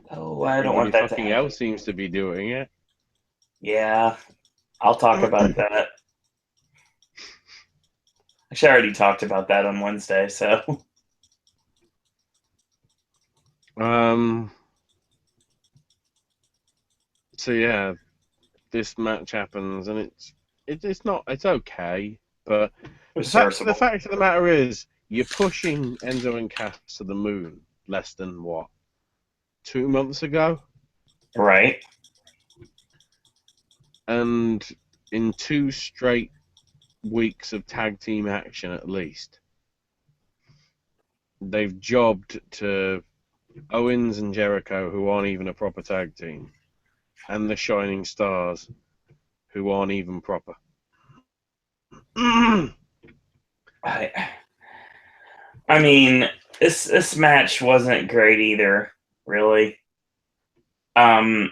Oh, I don't want that to happen. Everybody else seems to be doing it. Yeah, I'll talk about that. Actually, I already talked about that on Wednesday, so. So yeah, this match happens, and it's okay, but the fact of the matter is, you're pushing Enzo and Cass to the moon less than what, 2 months ago, right? And in 2 straight weeks of tag team action, at least, they've jobbed to Owens and Jericho, who aren't even a proper tag team, and the Shining Stars, who aren't even proper. I mean, this match wasn't great either, really. Enzo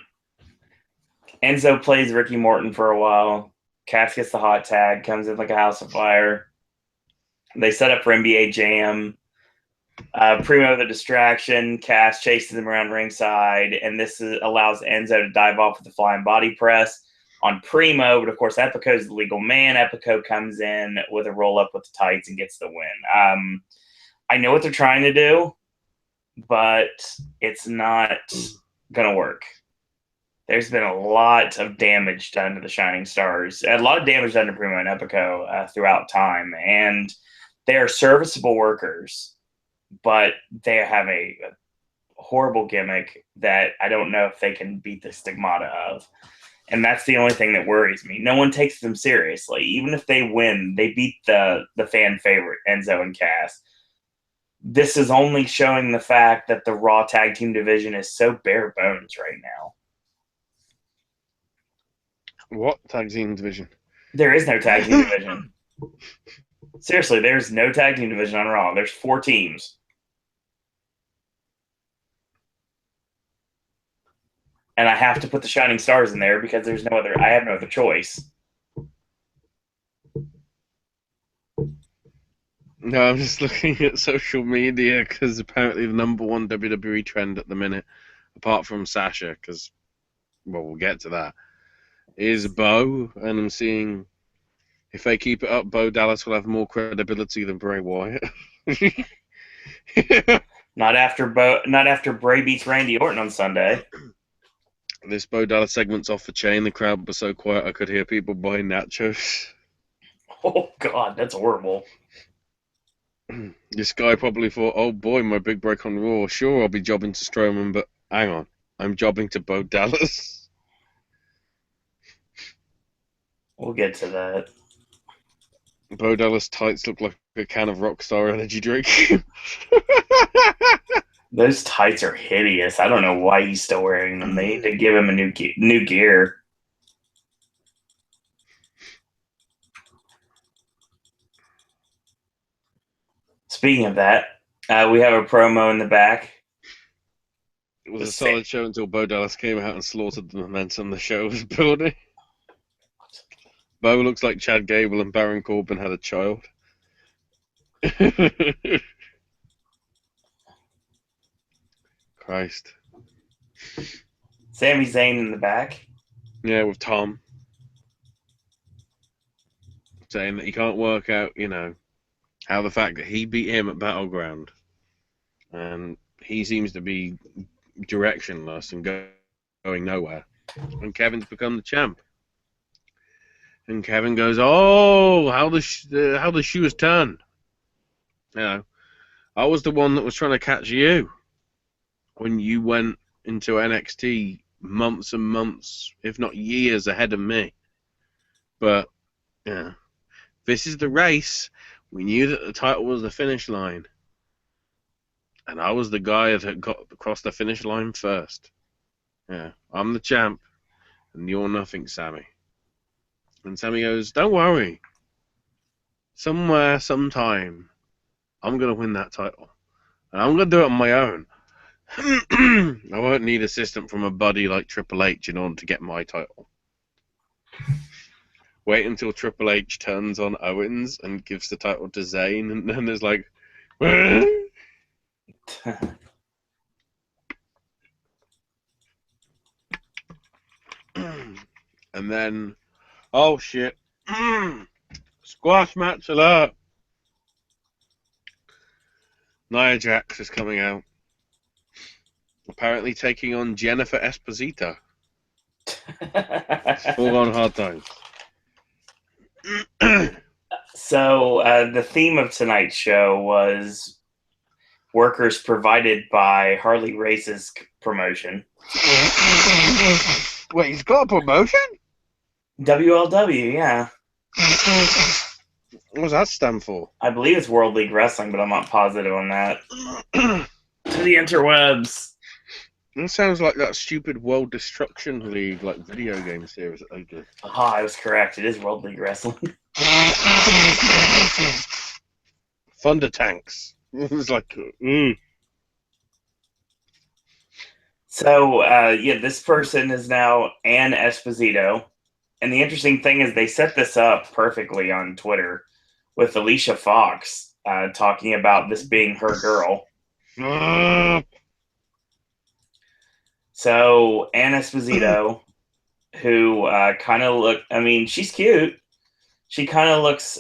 plays Ricky Morton for a while. Cass gets the hot tag, comes in like a house of fire. They set up for NBA Jam. Primo the distraction. Cass chases him around ringside, and this allows Enzo to dive off with the flying body press on Primo. But of course, Epico's the legal man. Epico comes in with a roll up with the tights and gets the win. I know what they're trying to do, but it's not gonna work. There's been a lot of damage done to the Shining Stars, a lot of damage done to Primo and Epico throughout time, and they are serviceable workers, but they have a horrible gimmick that I don't know if they can beat the stigmata of. And that's the only thing that worries me. No one takes them seriously. Even if they win, they beat the fan favorite, Enzo and Cass. This is only showing the fact that the Raw Tag Team division is so bare bones right now. What tag team division? There is no tag team division. Seriously, there's no tag team division on Raw. There's 4 teams. And I have to put the Shining Stars in there because I have no other choice. No, I'm just looking at social media because apparently the #1 WWE trend at the minute, apart from Sasha, because, well, we'll get to that, is Bo, and I'm seeing if they keep it up, Bo Dallas will have more credibility than Bray Wyatt. Not after Bray beats Randy Orton on Sunday. This Bo Dallas segment's off the chain. The crowd was so quiet I could hear people buying nachos. Oh God, that's horrible. This guy probably thought, oh boy, my big break on Raw. Sure, I'll be jobbing to Strowman, but hang on. I'm jobbing to Bo Dallas. We'll get to that. Bo Dallas tights look like a can of Rockstar energy drink. Those tights are hideous. I don't know why he's still wearing them. They need to give him a new gear. Speaking of that, we have a promo in the back. It was a solid show until Bo Dallas came out and slaughtered the momentum the show was building. Bo looks like Chad Gable and Baron Corbin had a child. Christ. Sami Zayn in the back. Yeah, with Tom. Saying that he can't work out, how the fact that he beat him at Battleground. And he seems to be directionless and going nowhere. And Kevin's become the champ. And Kevin goes, "Oh, how the shoe has turned. I was the one that was trying to catch you when you went into NXT months and months, if not years ahead of me. But this is the race. We knew that the title was the finish line, and I was the guy that got across the finish line first. Yeah, I'm the champ, and you're nothing, Sammy." And Sammy goes, "Don't worry. Somewhere, sometime, I'm going to win that title. And I'm going to do it on my own. I won't need assistance from a buddy like Triple H in order to get my title. Wait until Triple H turns on Owens and gives the title to Zayn, and then there's like..." And then, oh shit. Squash match alert. Nia Jax is coming out. Apparently taking on Jennifer Esposito. All on hard times. So the theme of tonight's show was workers provided by Harley Race's promotion. Wait, he's got a promotion? WLW, yeah. What does that stand for? I believe it's World League Wrestling, but I'm not positive on that. To the interwebs. That sounds like that stupid World Destruction League, like video game series that they do. I was correct. It is World League Wrestling. Thunder Tanks. It was like, So, this person is now Ann Esposito. And the interesting thing is they set this up perfectly on Twitter with Alicia Fox talking about this being her girl. So, Ann Esposito, who kind of she's cute. She kind of looks,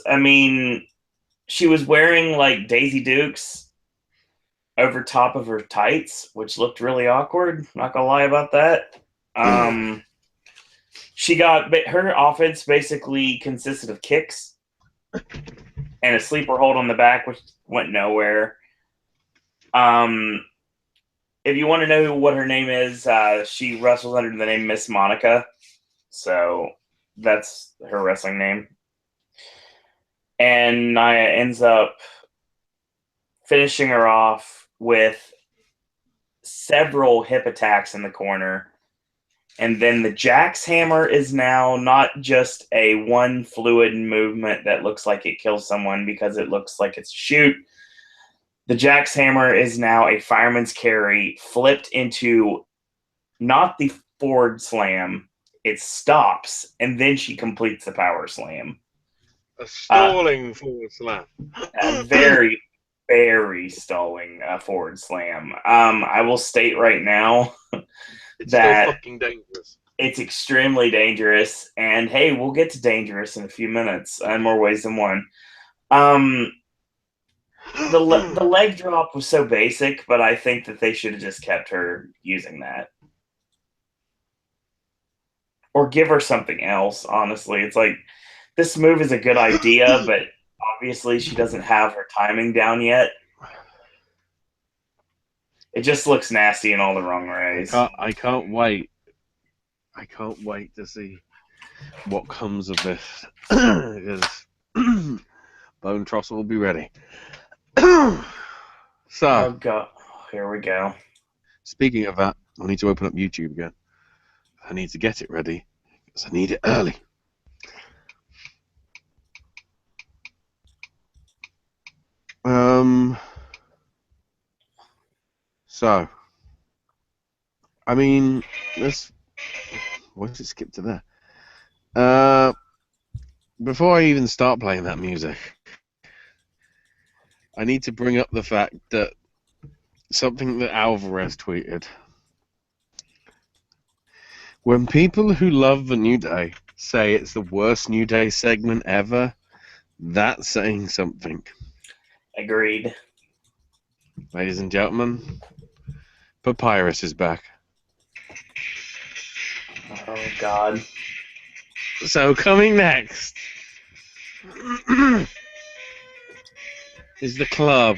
she was wearing like Daisy Dukes over top of her tights, which looked really awkward. Not gonna lie about that. Her offense basically consisted of kicks and a sleeper hold on the back, which went nowhere. If you want to know what her name is, she wrestles under the name Miss Monica. So that's her wrestling name. And Nia ends up finishing her off with several hip attacks in the corner. And then the Jax Hammer is now not just a one fluid movement that looks like it kills someone because it looks like it's a shoot. The Jax Hammer is now a fireman's carry flipped into not the forward slam. It stops, and then she completes the power slam. A stalling forward slam. A very, very stalling forward slam. I will state right now that so fucking dangerous. It's extremely dangerous, and hey, we'll get to dangerous in a few minutes in more ways than one. The leg drop was so basic, but I think that they should have just kept her using that. Or give her something else, honestly. It's like, this move is a good idea, but obviously she doesn't have her timing down yet. It just looks nasty in all the wrong ways. I can't wait. I can't wait to see what comes of this. Because Bone Tross will be ready. So, Oh god, here we go. speaking of that, I need to open up YouTube again. I need to get it ready because I need it early. So, I mean, why does it skip to there? Before I even start playing that music, I need to bring up the fact that something that Alvarez tweeted. When people who love the New Day say it's the worst New Day segment ever, that's saying something. Agreed. Ladies and gentlemen, Papyrus is back. Oh god. So coming next is the club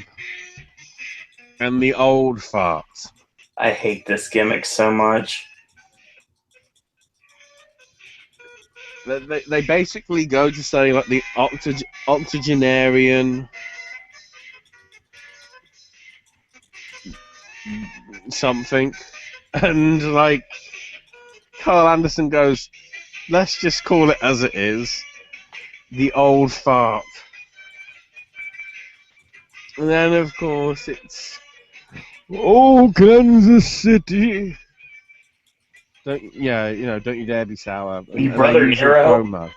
and the old farts. I hate this gimmick so much. They basically go to say like the octogenarian something, and like Carl Anderson goes, let's just call it as it is, the old fart. And then of course it's, oh, Kansas City. Don't you dare be sour. You And brother they use a Nero? promo.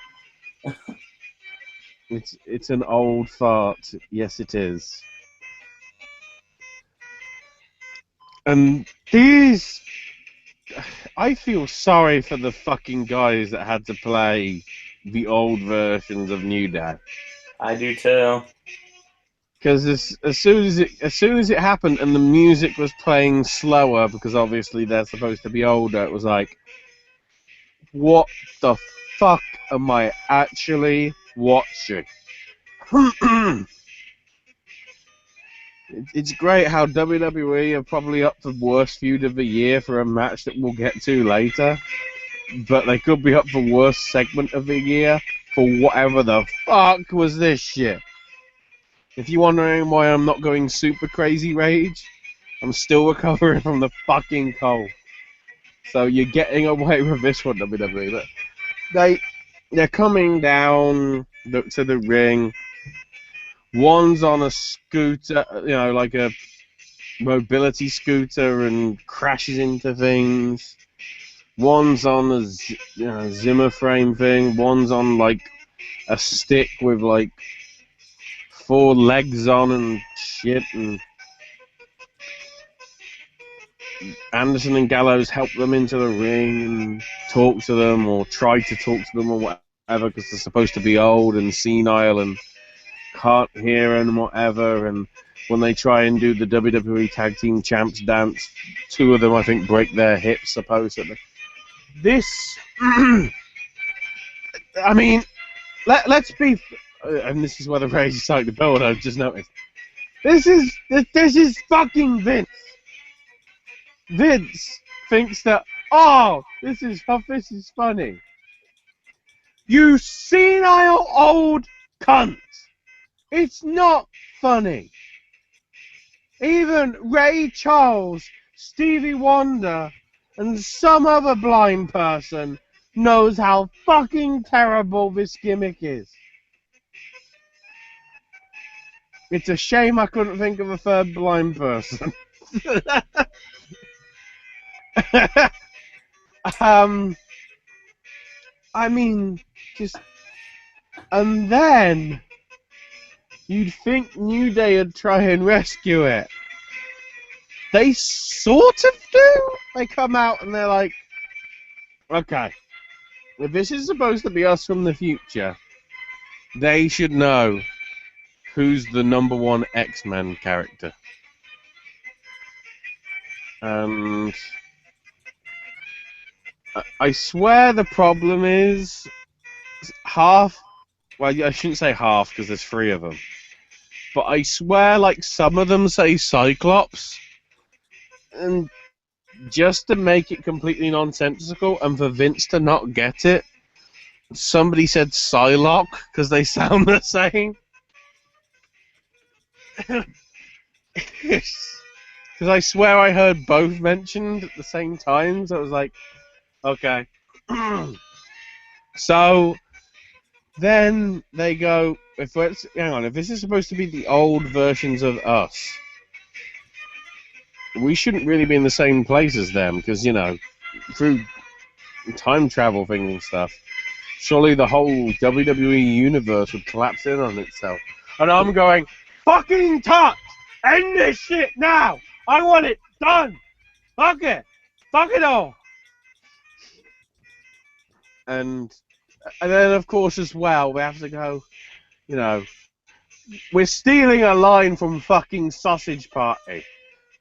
It's an old fart. Yes, it is. And these, I feel sorry for the fucking guys that had to play the old versions of New Day. I do too. Because as soon as it happened and the music was playing slower, because obviously they're supposed to be older, it was like, what the fuck am I actually watching? It's great how WWE are probably up for worst feud of the year for a match that we'll get to later, but they could be up for worst segment of the year for whatever the fuck was this shit. If you're wondering why I'm not going super crazy rage, I'm still recovering from the fucking cold. So you're getting away with this one, WWE. But they're coming down to the ring. One's on a scooter, like a mobility scooter, and crashes into things. One's on a Zimmer frame thing. One's on like a stick with like 4 legs on and shit. And Anderson and Gallows help them into the ring and talk to them, or try to talk to them, or whatever, because they're supposed to be old and senile and can't hear and whatever. And when they try and do the WWE Tag Team Champs dance, 2 of them, I think, break their hips, supposedly. This, I mean, let's be, and this is where the rage is starting to build, I've just noticed. This is fucking Vince. Vince thinks that, oh, this is funny. You senile old cunt. It's not funny. Even Ray Charles, Stevie Wonder, and some other blind person knows how fucking terrible this gimmick is. It's a shame I couldn't think of a third blind person. I mean, and then you'd think New Day would try and rescue it. They sort of do. They come out and they're like, okay, if this is supposed to be us from the future, they should know who's the #1 X-Men character. And I swear the problem is half. Well, I shouldn't say half because there's 3 of them. But I swear, like, some of them say Cyclops. And just to make it completely nonsensical and for Vince to not get it, somebody said Psylocke because they sound the same. Because I swear I heard both mentioned at the same time, so I was like, okay. So then they go, if this is supposed to be the old versions of us, we shouldn't really be in the same place as them, because, through time travel thing and stuff, surely the whole WWE universe would collapse in on itself. And I'm going, fucking touch! End this shit now! I want it done! Fuck it! Fuck it all! And then, of course, as well, we have to go, we're stealing a line from fucking Sausage Party.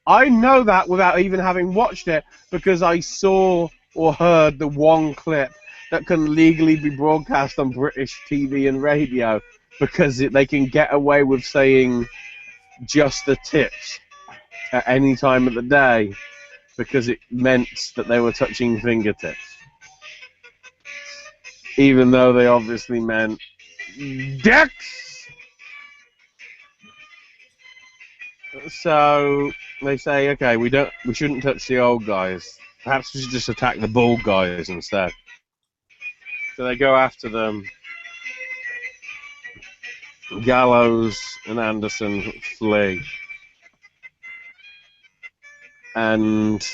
I know that without even having watched it, because I saw or heard the one clip that can legally be broadcast on British TV and radio, because they can get away with saying just the tips at any time of the day, because it meant that they were touching fingertips. Even though they obviously meant dicks! So they say, okay, we shouldn't touch the old guys. Perhaps we should just attack the bald guys instead. So they go after them. Gallows and Anderson flee. And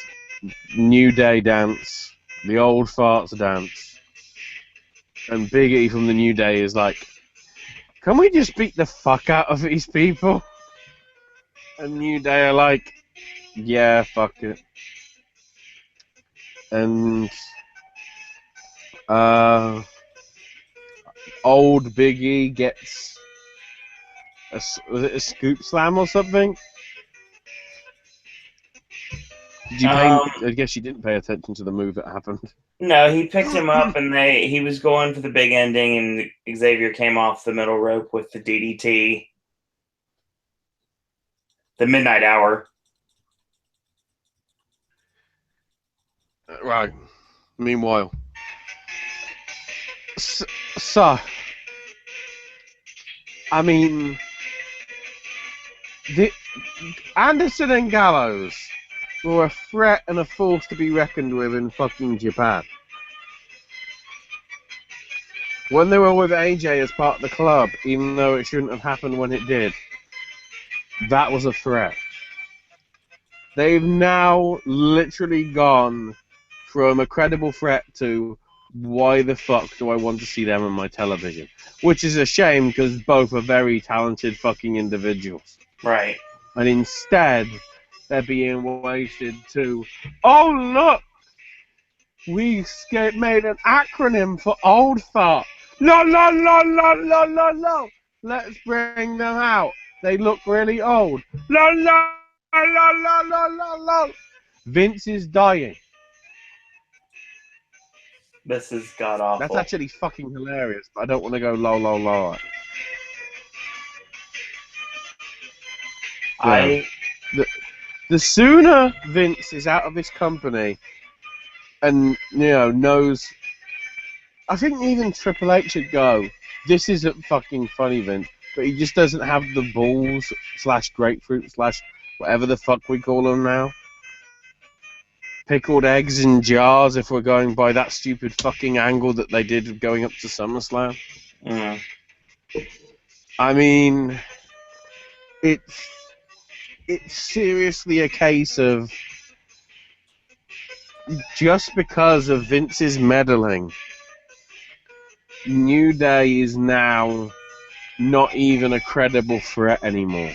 New Day dance. The old farts dance. And Big E from the New Day is like, can we just beat the fuck out of these people? And New Day are like, yeah, fuck it. And old Big E gets was it a scoop slam or something? Did you pay? I guess you didn't pay attention to the move that happened. No, he picked him up, and he was going for the big ending, and Xavier came off the middle rope with the DDT. The Midnight Hour. Right. Meanwhile. So, I mean, Anderson and Gallows were a threat and a force to be reckoned with in fucking Japan. When they were with AJ as part of the club, even though it shouldn't have happened when it did, that was a threat. They've now literally gone from a credible threat to why the fuck do I want to see them on my television? Which is a shame, because both are very talented fucking individuals. Right. And instead, they're being wasted to, oh look, we made an acronym for old fart. No, no, no, no, no, no, no. Let's bring them out. They look really old. No, no, no, no, no, no, no. Vince is dying. This is god awful. That's actually fucking hilarious, but I don't want to go lol lol lol. The sooner Vince is out of this company and, knows, I think even Triple H should go, this isn't fucking funny, Vince, but he just doesn't have the balls / grapefruit / whatever the fuck we call them now. Pickled eggs in jars, if we're going by that stupid fucking angle that they did going up to SummerSlam. Mm. I mean, it's seriously a case of, just because of Vince's meddling, New Day is now not even a credible threat anymore.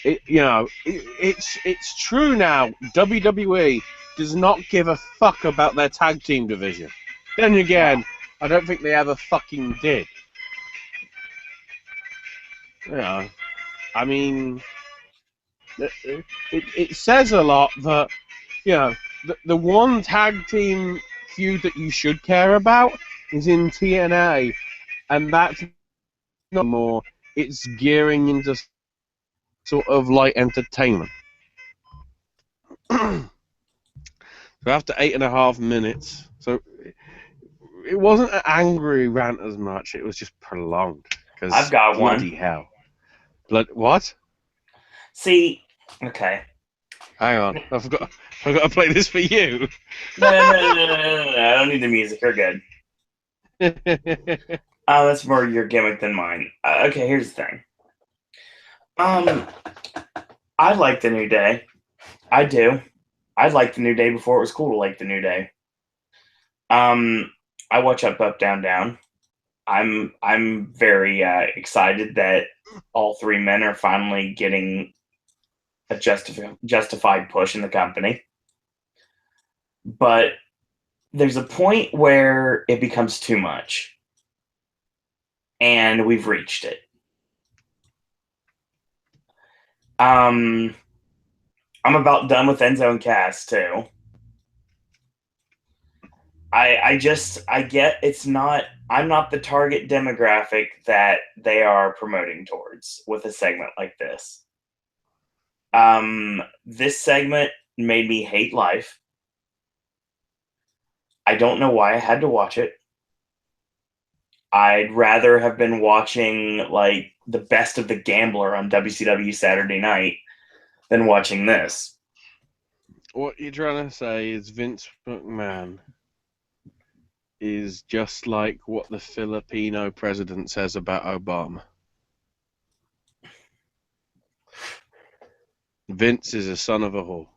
It's true now. WWE does not give a fuck about their tag team division. Then again, I don't think they ever fucking did. I mean, it says a lot that, the one tag team feud that you should care about is in TNA, and that's not more. It's gearing into sort of light entertainment. So after 8.5 minutes, so it wasn't an angry rant as much, it was just prolonged. I've got one. Bloody hell. What? See, okay. Hang on, I've got to play this for you. No. I don't need the music. You're good. That's more your gimmick than mine. Okay, here's the thing. I like the New Day. I do. I liked the New Day before it was cool to like the New Day. I watch Up, Down, Down. I'm very excited that all three men are finally getting a justified push in the company. But there's a point where it becomes too much. And we've reached it. I'm about done with Enzo and Cass too. I get it's not. I'm not the target demographic that they are promoting towards with a segment like this. This segment made me hate life. I don't know why I had to watch it. I'd rather have been watching like the best of the Gambler on WCW Saturday Night than watching this. What you're trying to say is Vince McMahon is just like what the Filipino president says about Obama. Vince is a son of a whore.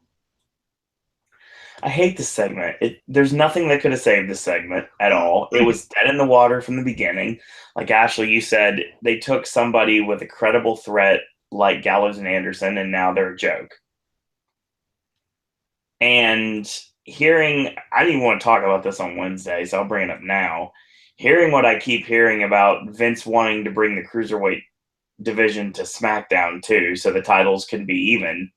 I hate this segment. There's nothing that could have saved this segment at all. It was dead in the water from the beginning. Like Ashley, you said, they took somebody with a credible threat like Gallows and Anderson, and now they're a joke. And I didn't even want to talk about this on Wednesday, so I'll bring it up now. Hearing what I keep hearing about Vince wanting to bring the Cruiserweight division to SmackDown too, so the titles can be even,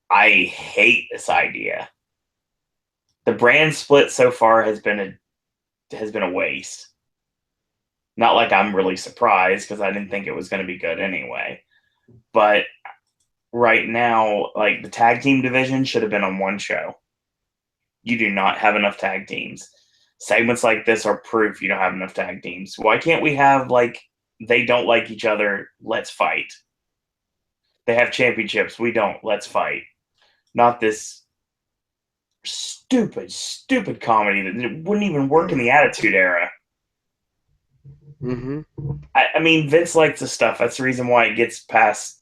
I hate this idea. The brand split so far has been a waste. Not like I'm really surprised because I didn't think it was going to be good anyway. But right now, like the tag team division should have been on one show. You do not have enough tag teams. Segments like this are proof you don't have enough tag teams. Why can't we have like they don't like each other, let's fight. They have championships, we don't, let's fight. Not this stupid comedy that wouldn't even work in the Attitude Era. Mm-hmm. I mean, Vince likes the stuff. That's the reason why it gets past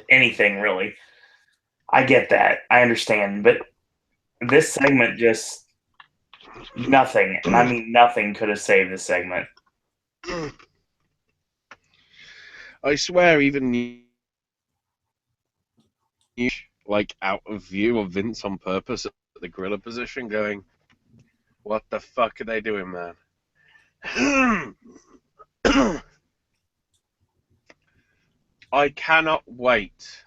anything, really. I get that. I understand. But this segment just nothing, and I mean nothing could have saved this segment. I swear, even like out of view of Vince on purpose at the gorilla position, going, "What the fuck are they doing, man?" I cannot wait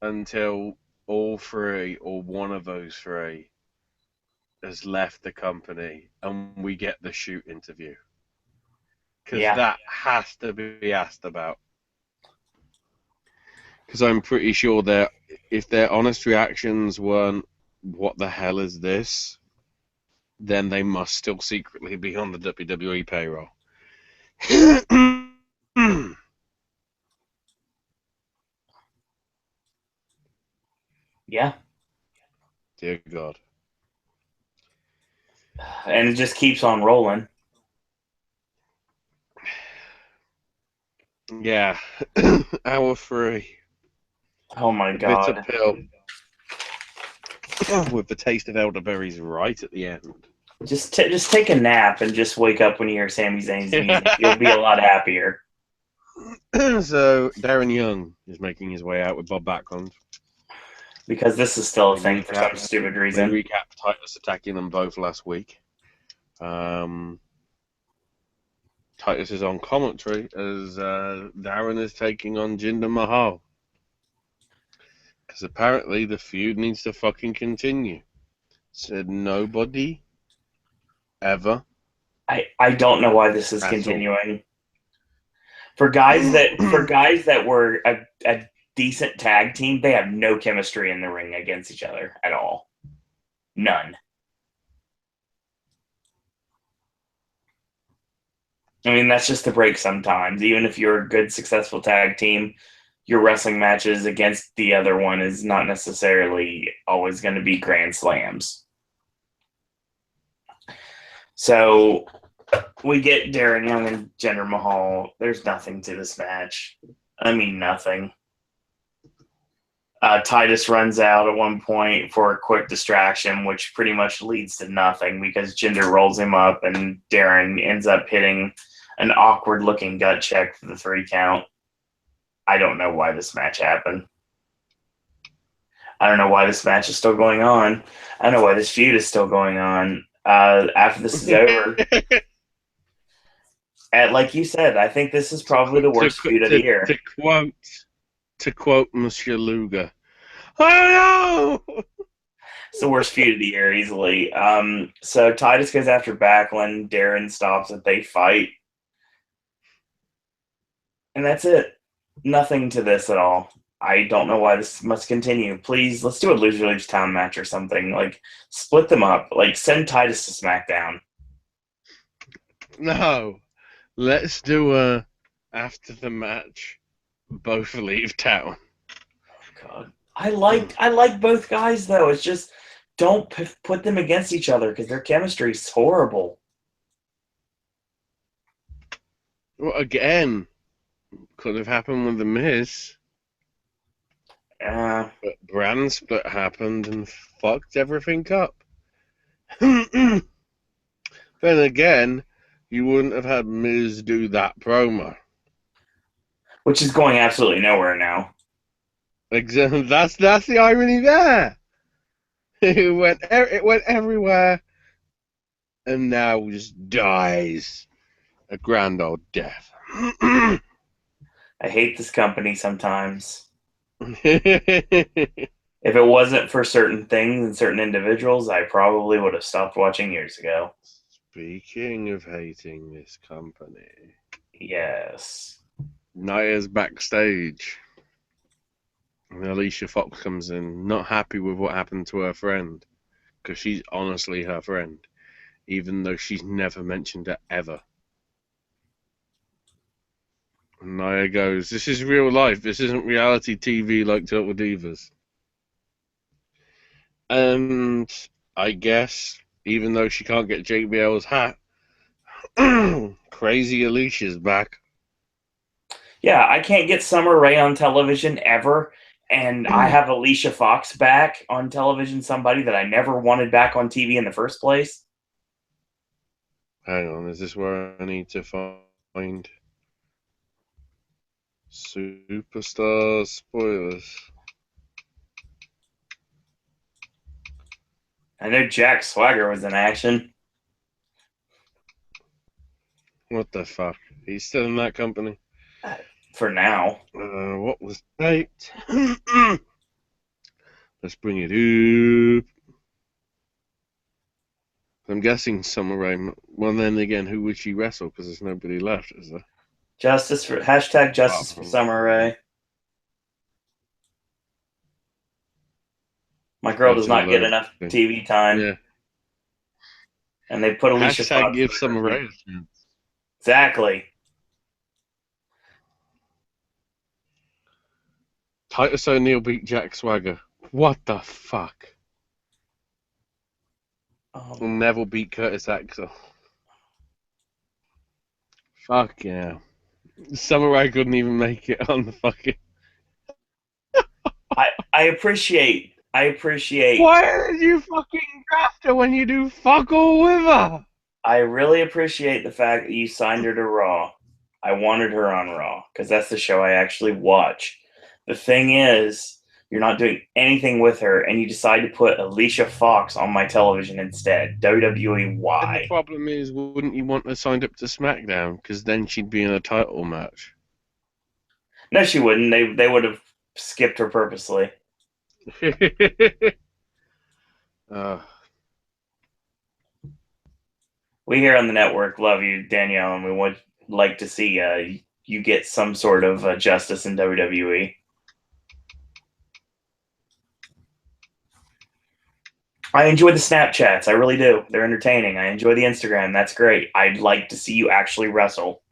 until all three or one of those three has left the company and we get the shoot interview. Because that has to be asked about. Because I'm pretty sure that if their honest reactions weren't, what the hell is this? Then they must still secretly be on the WWE payroll. Yeah. Dear God. And it just keeps on rolling. Yeah. Hour 3. Oh my The God. bitter pill. With the taste of elderberries right at the end. Just take a nap and just wake up when you hear Sami Zayn's music. You'll be a lot happier. So, Darren Young is making his way out with Bob Backlund. Because this is still a thing for some stupid reason. We recapped Titus attacking them both last week. Titus is on commentary as Darren is taking on Jinder Mahal. Because apparently the feud needs to fucking continue. Said nobody ever. I don't know why this is continuing. For guys that were a decent tag team, they have no chemistry in the ring against each other at all. None. I mean, that's just the break sometimes. Even if you're a good, successful tag team, your wrestling matches against the other one is not necessarily always going to be grand slams. So we get Darren Young and Jinder Mahal. There's nothing to this match. I mean, nothing. Titus runs out at one point for a quick distraction, which pretty much leads to nothing because Jinder rolls him up and Darren ends up hitting an awkward-looking gut check for the 3 count. I don't know why this match happened. I don't know why this match is still going on. I don't know why this feud is still going on. After this is over, like you said, I think this is probably the worst feud of the year. To quote Monsieur Luger, "Oh no!" It's the worst feud of the year easily. So Titus goes after Backlund. Darren stops it. They fight, and that's it. Nothing to this at all. I don't know why this must continue. Please, let's do a Loser Leaves Town match or something. Like, split them up. Like, send Titus to SmackDown. No, let's do after the match, both leave town. Oh, God. I like both guys though. It's just don't put them against each other because their chemistry is horrible. Well, again, could have happened with the Miz. But brand split happened and fucked everything up. Then again, you wouldn't have had Miz do that promo. Which is going absolutely nowhere now. Exactly. That's the irony there. It went everywhere, and now just dies a grand old death. I hate this company sometimes. If it wasn't for certain things and certain individuals, I probably would have stopped watching years ago. Speaking of hating this company, yes, Nia's backstage, and Alicia Fox comes in, not happy with what happened to her friend, because she's honestly her friend, even though she's never mentioned it ever. And Nia goes, "This is real life. This isn't reality TV like Total Divas." And I guess, even though she can't get JBL's hat, crazy Alicia's back. Yeah, I can't get Summer Rae on television ever, and I have Alicia Fox back on television, somebody that I never wanted back on TV in the first place. Hang on, is this where I need to find Superstar spoilers? I know Jack Swagger was in action. What the fuck? He's still in that company? For now. What was the date? Let's bring it up. I'm guessing Summer Rae. Well, then again, who would she wrestle? Because there's nobody left, is there? Justice for Summer Rae. My girl does not get enough TV time. Yeah. And they put Alicia Fox. Give Summer Rae a chance. Exactly. Titus O'Neil beat Jack Swagger. What the fuck? Oh. Neville beat Curtis Axel. Fuck yeah. Summer Rae couldn't even make it on the fucking... I appreciate... Why did you fucking draft her when you do fuck all with her? I really appreciate the fact that you signed her to Raw. I wanted her on Raw, because that's the show I actually watch. The thing is, you're not doing anything with her, and you decide to put Alicia Fox on my television instead. WWE, why? And the problem is, wouldn't you want her signed up to SmackDown? Because then she'd be in a title match. No, she wouldn't. They would have skipped her purposely. We here on the network love you, Danielle, and we would like to see you get some sort of justice in WWE. I enjoy the Snapchats. I really do. They're entertaining. I enjoy the Instagram. That's great. I'd like to see you actually wrestle.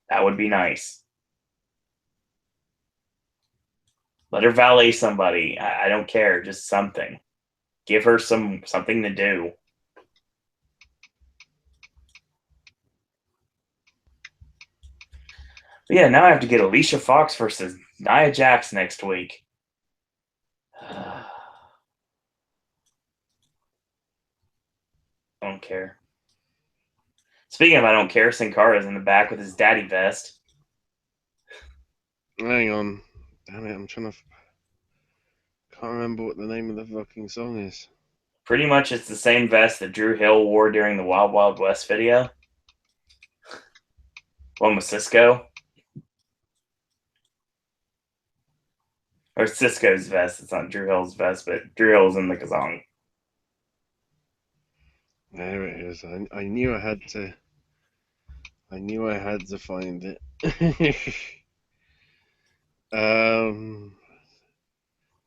That would be nice. Let her valet somebody. I don't care. Just something. Give her something to do. But yeah, now I have to get Alicia Fox versus Nia Jax next week. I don't care. Speaking of I don't care, Sin Cara's in the back with his daddy vest. Hang on. Damn it, can't remember what the name of the fucking song is. Pretty much it's the same vest that Drew Hill wore during the Wild Wild West video. One with Cisco. Or Cisco's vest. It's not Drew Hill's vest, but Drew Hill's in the song. There it is. I knew I had to find it.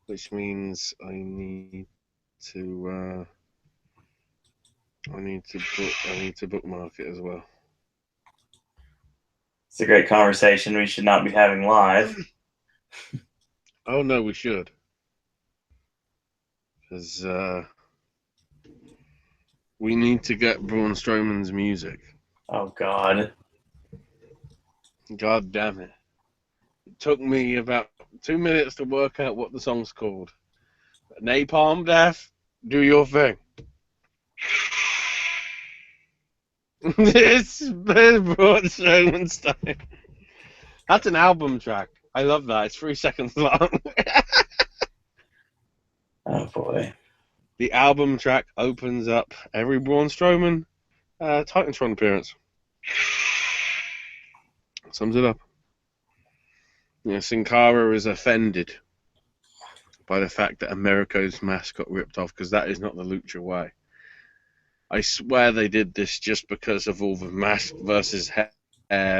Which means I need to bookmark it as well. It's a great conversation we should not be having live. Oh no, we should. Because we need to get Braun Strowman's music. Oh God. God damn it. It took me about 2 minutes to work out what the song's called. Napalm Death, do your thing. It's Braun Strowman style. That's an album track. I love that. It's 3 seconds long. Oh boy. The album track opens up every Braun Strowman Titantron appearance. Sums it up. Sin Cara is offended by the fact that Americo's mask got ripped off because that is not the Lucha way. I swear they did this just because of all the mask versus hair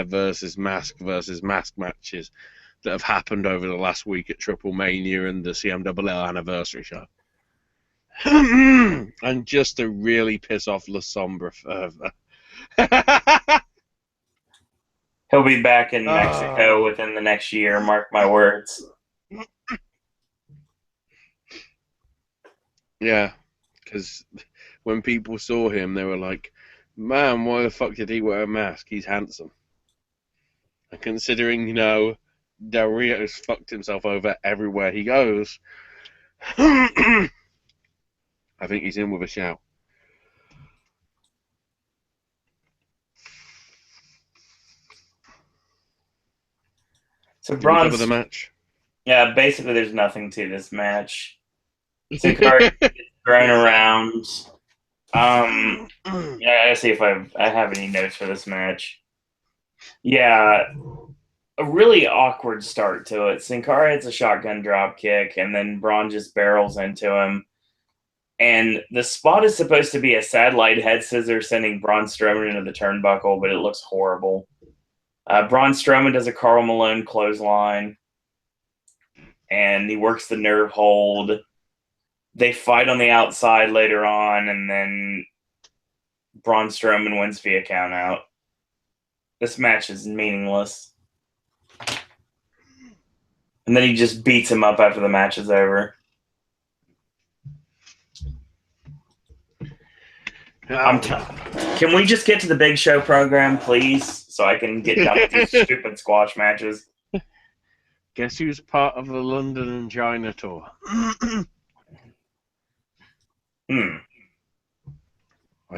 versus mask matches that have happened over the last week at Triple Mania and the CMLL anniversary show. And just to really piss off La Sombra further. He'll be back in Mexico within the next year, mark my words. Yeah, because when people saw him, they were like, man, why the fuck did he wear a mask? He's handsome. And considering, Del Rio's fucked himself over everywhere he goes, I think he's in with a shout. So Braun's of the match. Yeah, basically there's nothing to this match. Sin Cara gets thrown around. Yeah, I gotta see if I have any notes for this match. Yeah, a really awkward start to it. Sin Cara hits a shotgun drop kick, and then Braun just barrels into him. And the spot is supposed to be a satellite head scissor sending Braun Strowman into the turnbuckle, but it looks horrible. Braun Strowman does a Karl Malone clothesline, and he works the nerve hold. They fight on the outside later on, and then Braun Strowman wins via count out. This match is meaningless. And then he just beats him up after the match is over. Can we just get to the Big Show program, please? So I can get done with these stupid squash matches. Guess who's part of the London and China tour? I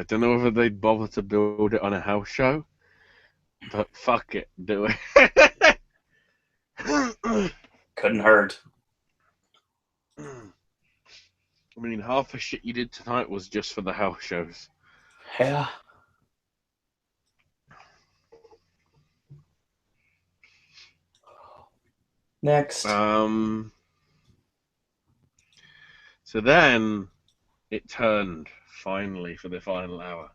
don't know whether they'd bother to build it on a house show, but fuck it, do it. Couldn't hurt. I mean, half the shit you did tonight was just for the house shows. Yeah. Next. So then it turned finally for the final hour.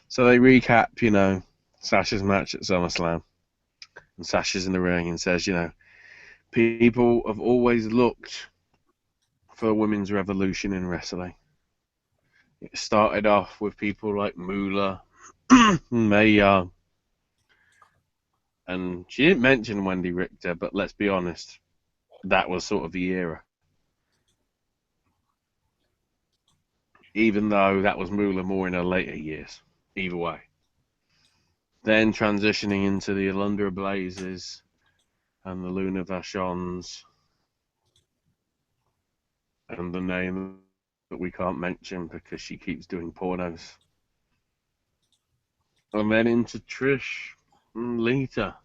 So they recap, Sasha's match at SummerSlam. And Sasha's in the ring and says, people have always looked for the women's revolution in wrestling. It started off with people like Moolah, Mae Young, and she didn't mention Wendy Richter, but let's be honest, that was sort of the era. Even though that was Moolah more in her later years, either way. Then transitioning into the Alundra Blazes and the Luna Vachons and the name that we can't mention because she keeps doing pornos. And then into Trish and Lita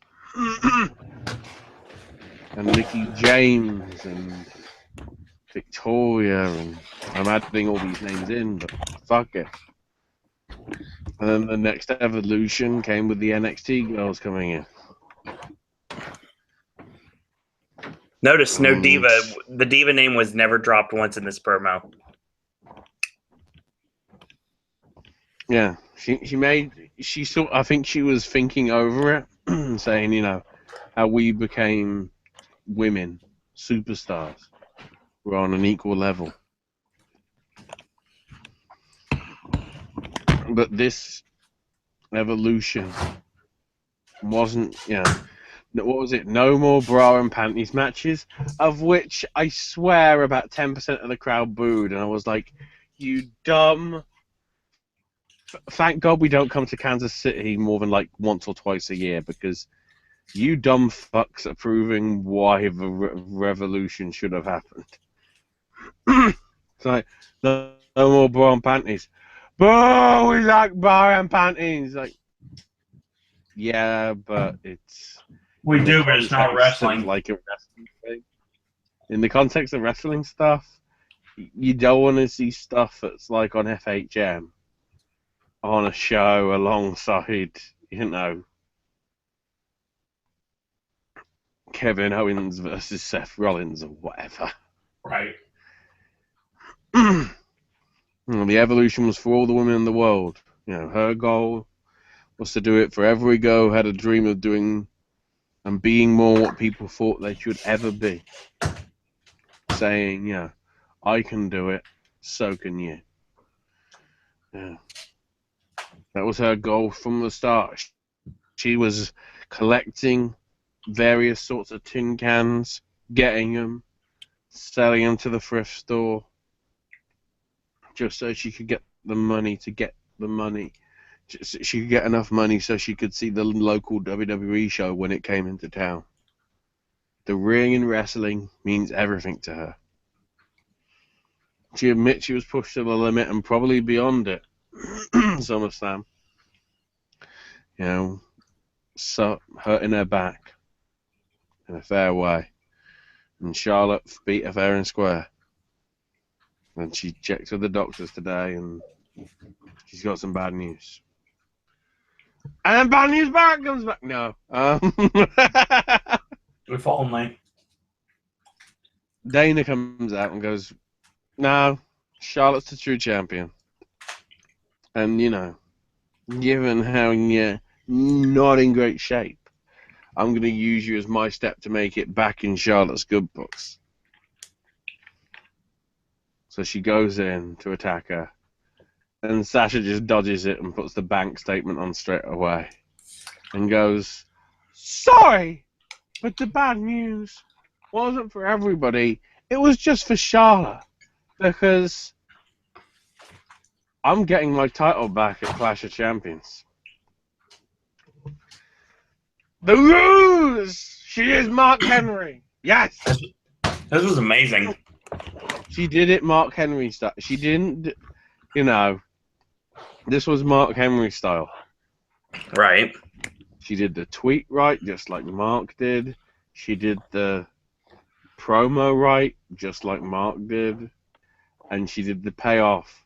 and Mickey James and Victoria, and I'm adding all these names in, but fuck it. And then the next evolution came with the NXT girls coming in. Notice no diva. The diva name was never dropped once in this promo. Yeah, I think she was thinking over it, saying, you know, how we became women superstars. We're on an equal level. But this evolution wasn't, you know, what was it? No more bra and panties matches, of which I swear about 10% of the crowd booed, and I was like, you dumb. Thank God we don't come to Kansas City more than like once or twice a year, because you dumb fucks are proving why the revolution should have happened. It's like, no more bra and panties. Boo, we like bra and panties. Like, yeah, but it's... We do, but it's not wrestling. Like a wrestling thing. In the context of wrestling stuff, you don't want to see stuff that's like on FHM on a show alongside, you know, Kevin Owens versus Seth Rollins or whatever. Right. The evolution was for all the women in the world. You know, her goal was to do it for every girl who had a dream of doing and being more what people thought they should ever be. Saying, you know, I can do it, so can you. Yeah. That was her goal from the start. She was collecting various sorts of tin cans, getting them, selling them to the thrift store, just so she could get the money to get the money. She could get enough money so she could see the local WWE show when it came into town. The ring in wrestling means everything to her. She admits she was pushed to the limit and probably beyond it. SummerSlam. You know, so hurting her back in a fair way. And Charlotte beat her fair and square. And she checked with the doctors today, and she's got some bad news. And then bad news comes back. No. If only. Dana comes out and goes, no, Charlotte's the true champion. And, you know, given how you're not in great shape, I'm going to use you as my step to make it back in Charlotte's good books. So she goes in to attack her. And Sasha just dodges it and puts the bank statement on straight away. And goes, sorry, but the bad news wasn't for everybody. It was just for Charlotte. Because I'm getting my title back at Clash of Champions. The Ruse! She is Mark Henry. Yes! This was amazing. She did it Mark Henry style. She didn't, you know, this was Mark Henry style. Right. She did the tweet right, just like Mark did. She did the promo right, just like Mark did. And she did the payoff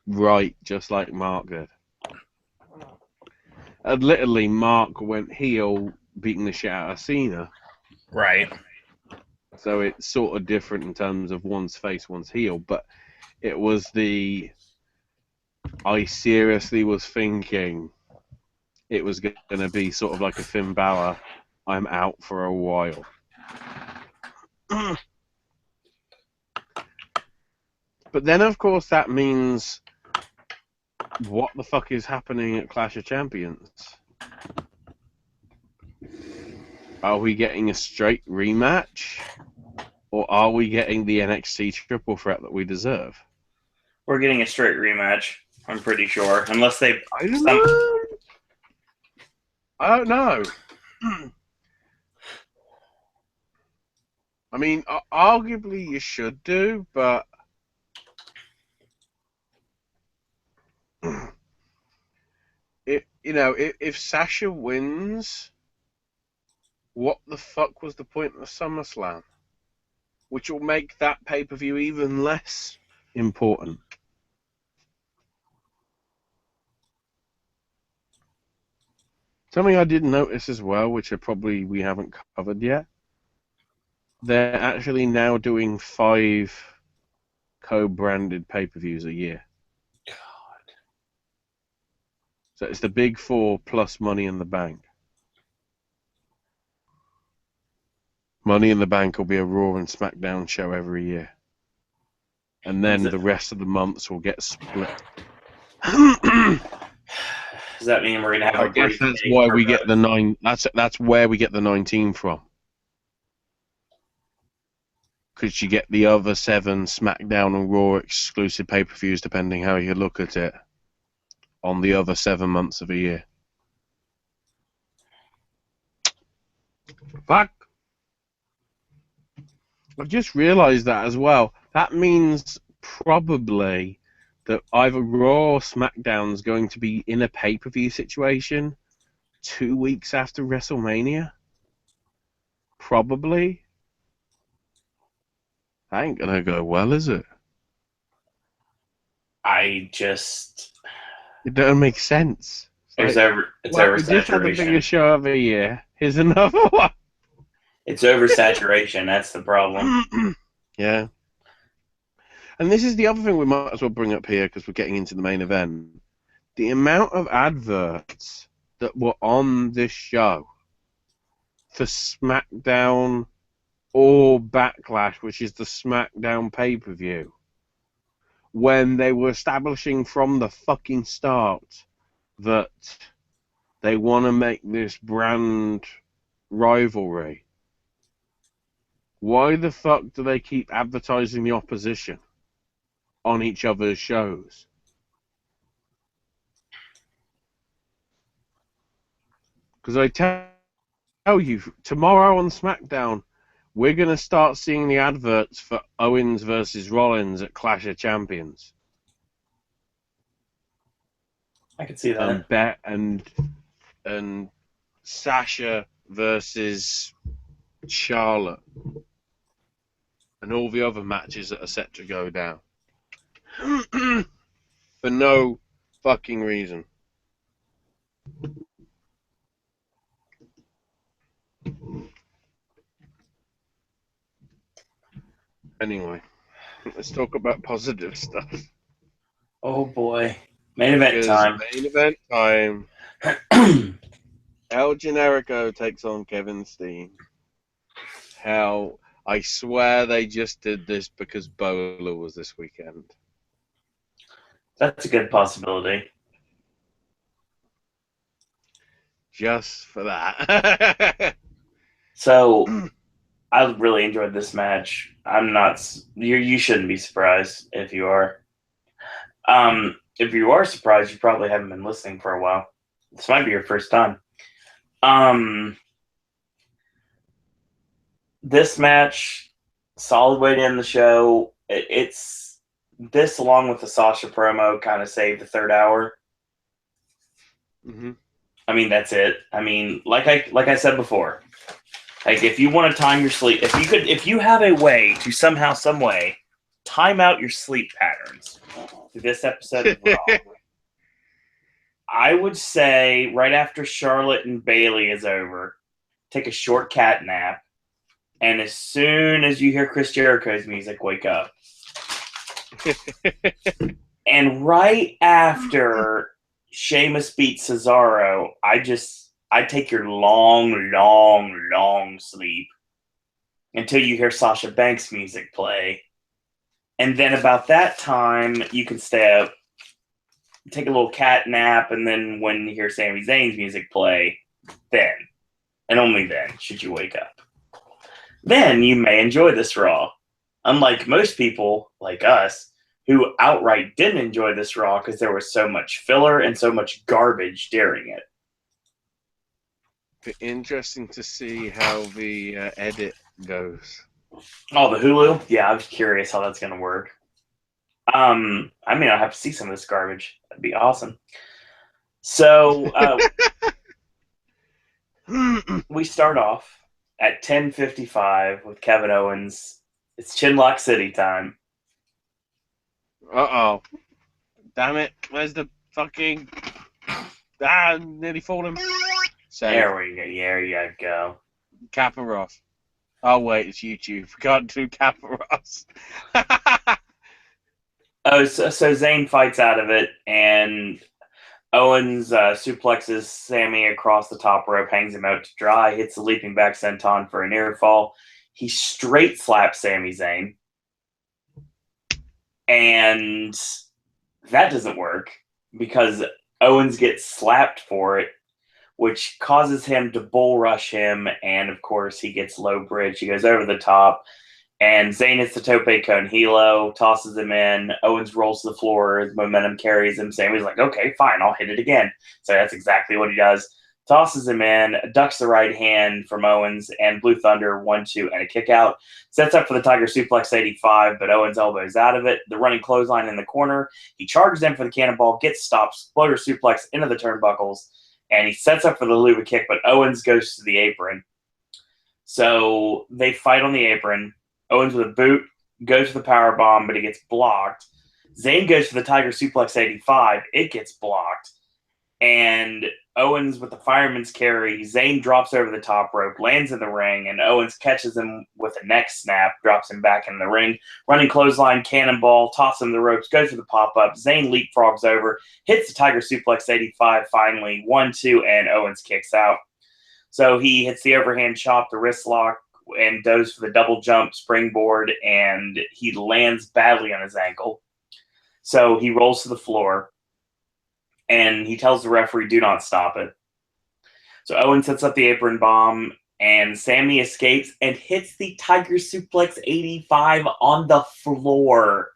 right, just like Mark did. And literally, Mark went heel, beating the shit out of Cena. Right. So it's sort of different in terms of one's face, one's heel. But it was the... I seriously was thinking it was going to be sort of like a Finn Balor, I'm out for a while. But then, of course, that means what the fuck is happening at Clash of Champions? Are we getting a straight rematch? Or are we getting the NXT triple threat that we deserve? We're getting a straight rematch, I'm pretty sure. Unless they... I don't know. I don't know. I mean, arguably you should do, but... if Sasha wins, what the fuck was the point of SummerSlam? Which will make that pay-per-view even less important. Something I didn't notice as well, which we haven't covered yet. They're actually now doing 5 co-branded pay-per-views a year. God. So it's the big 4 plus Money in the Bank. Money in the Bank will be a Raw and SmackDown show every year. And then the rest of the months will get split. Does that mean we're gonna have? I guess that's why we get the 9. That's where we get the 19 from. Because you get the other 7 SmackDown and Raw exclusive pay-per-views, depending how you look at it, on the other 7 months of a year. Fuck. I've just realised that as well. That means probably that either Raw or SmackDown's going to be in a pay-per-view situation 2 weeks after WrestleMania. Probably. That ain't gonna go well, is it? It don't make sense. It's oversaturation. We just had the biggest show of the year. Here's another one. It's oversaturation. That's the problem. Yeah. And this is the other thing we might as well bring up here because we're getting into the main event. The amount of adverts that were on this show for SmackDown or Backlash, which is the SmackDown pay-per-view, when they were establishing from the fucking start that they want to make this brand rivalry. Why the fuck do they keep advertising the opposition on each other's shows? Because I tell you, tomorrow on SmackDown, we're going to start seeing the adverts for Owens versus Rollins at Clash of Champions. I can see that. And Sasha versus Charlotte. And all the other matches that are set to go down. For no fucking reason. Anyway, let's talk about positive stuff. Oh boy. Main event time. Main event time. El Generico takes on Kevin Steen. Hell, I swear they just did this because Bola was this weekend. That's a good possibility. Just for that. So, I really enjoyed this match. You shouldn't be surprised if you are. If you are surprised, you probably haven't been listening for a while. This might be your first time. This match, solid way to end the show. It's this, along with the Sasha promo, kind of saved the third hour. Mm-hmm. I mean, that's it. I mean, like I said before, like if you want to time your sleep, if you have a way to somehow, some way, time out your sleep patterns to this episode of Raw, I would say right after Charlotte and Bayley is over, take a short cat nap, and as soon as you hear Chris Jericho's music, wake up. And right after Sheamus beats Cesaro, I take your long sleep until you hear Sasha Banks' music play. And then about that time, you can stay up, take a little cat nap, and then when you hear Sami Zayn's music play, then, and only then, should you wake up. Then you may enjoy this Raw. Unlike most people, like us, who outright didn't enjoy this Raw because there was so much filler and so much garbage during it. Be interesting to see how the edit goes. Oh, the Hulu? Yeah, I'm curious how that's going to work. I mean, I'll have to see some of this garbage. That'd be awesome. So we start off at 10:55 with Kevin Owens. It's Chinlock City time. Uh-oh. Damn it. Where's the fucking... nearly fallen. There you go. Kappa off. Oh, wait, it's YouTube. We can't do Kappa Ross. So Zayn fights out of it, and Owens suplexes Sami across the top rope, hangs him out to dry, hits the leaping back senton for a near fall. He straight slaps Sami Zayn, and that doesn't work because Owens gets slapped for it, which causes him to bull rush him, and of course he gets low bridge. He goes over the top, and Zayn hits the tope con hilo, tosses him in. Owens rolls to the floor. His momentum carries him. Sami's like, okay, fine, I'll hit it again. So that's exactly what he does. Tosses him in, ducks the right hand from Owens, and Blue Thunder 1-2 and a kick out. Sets up for the Tiger Suplex 85, but Owens elbows out of it. The running clothesline in the corner. He charges in for the cannonball, gets stopped, floater suplex into the turnbuckles, and he sets up for the Luva kick, but Owens goes to the apron. So they fight on the apron. Owens with a boot goes to the power bomb, but he gets blocked. Zayn goes to the Tiger Suplex 85. It gets blocked. And Owens with the fireman's carry. Zayn drops over the top rope, lands in the ring, and Owens catches him with a neck snap, drops him back in the ring. Running clothesline, cannonball, toss him the ropes, goes for the pop-up. Zayn leapfrogs over, hits the Tiger Suplex 85 finally, 1-2, and Owens kicks out. So he hits the overhand chop, the wrist lock, and goes for the double jump springboard, and he lands badly on his ankle. So he rolls to the floor, and he tells the referee, do not stop it. So Owen sets up the apron bomb, and Sami escapes and hits the Tiger Suplex 85 on the floor.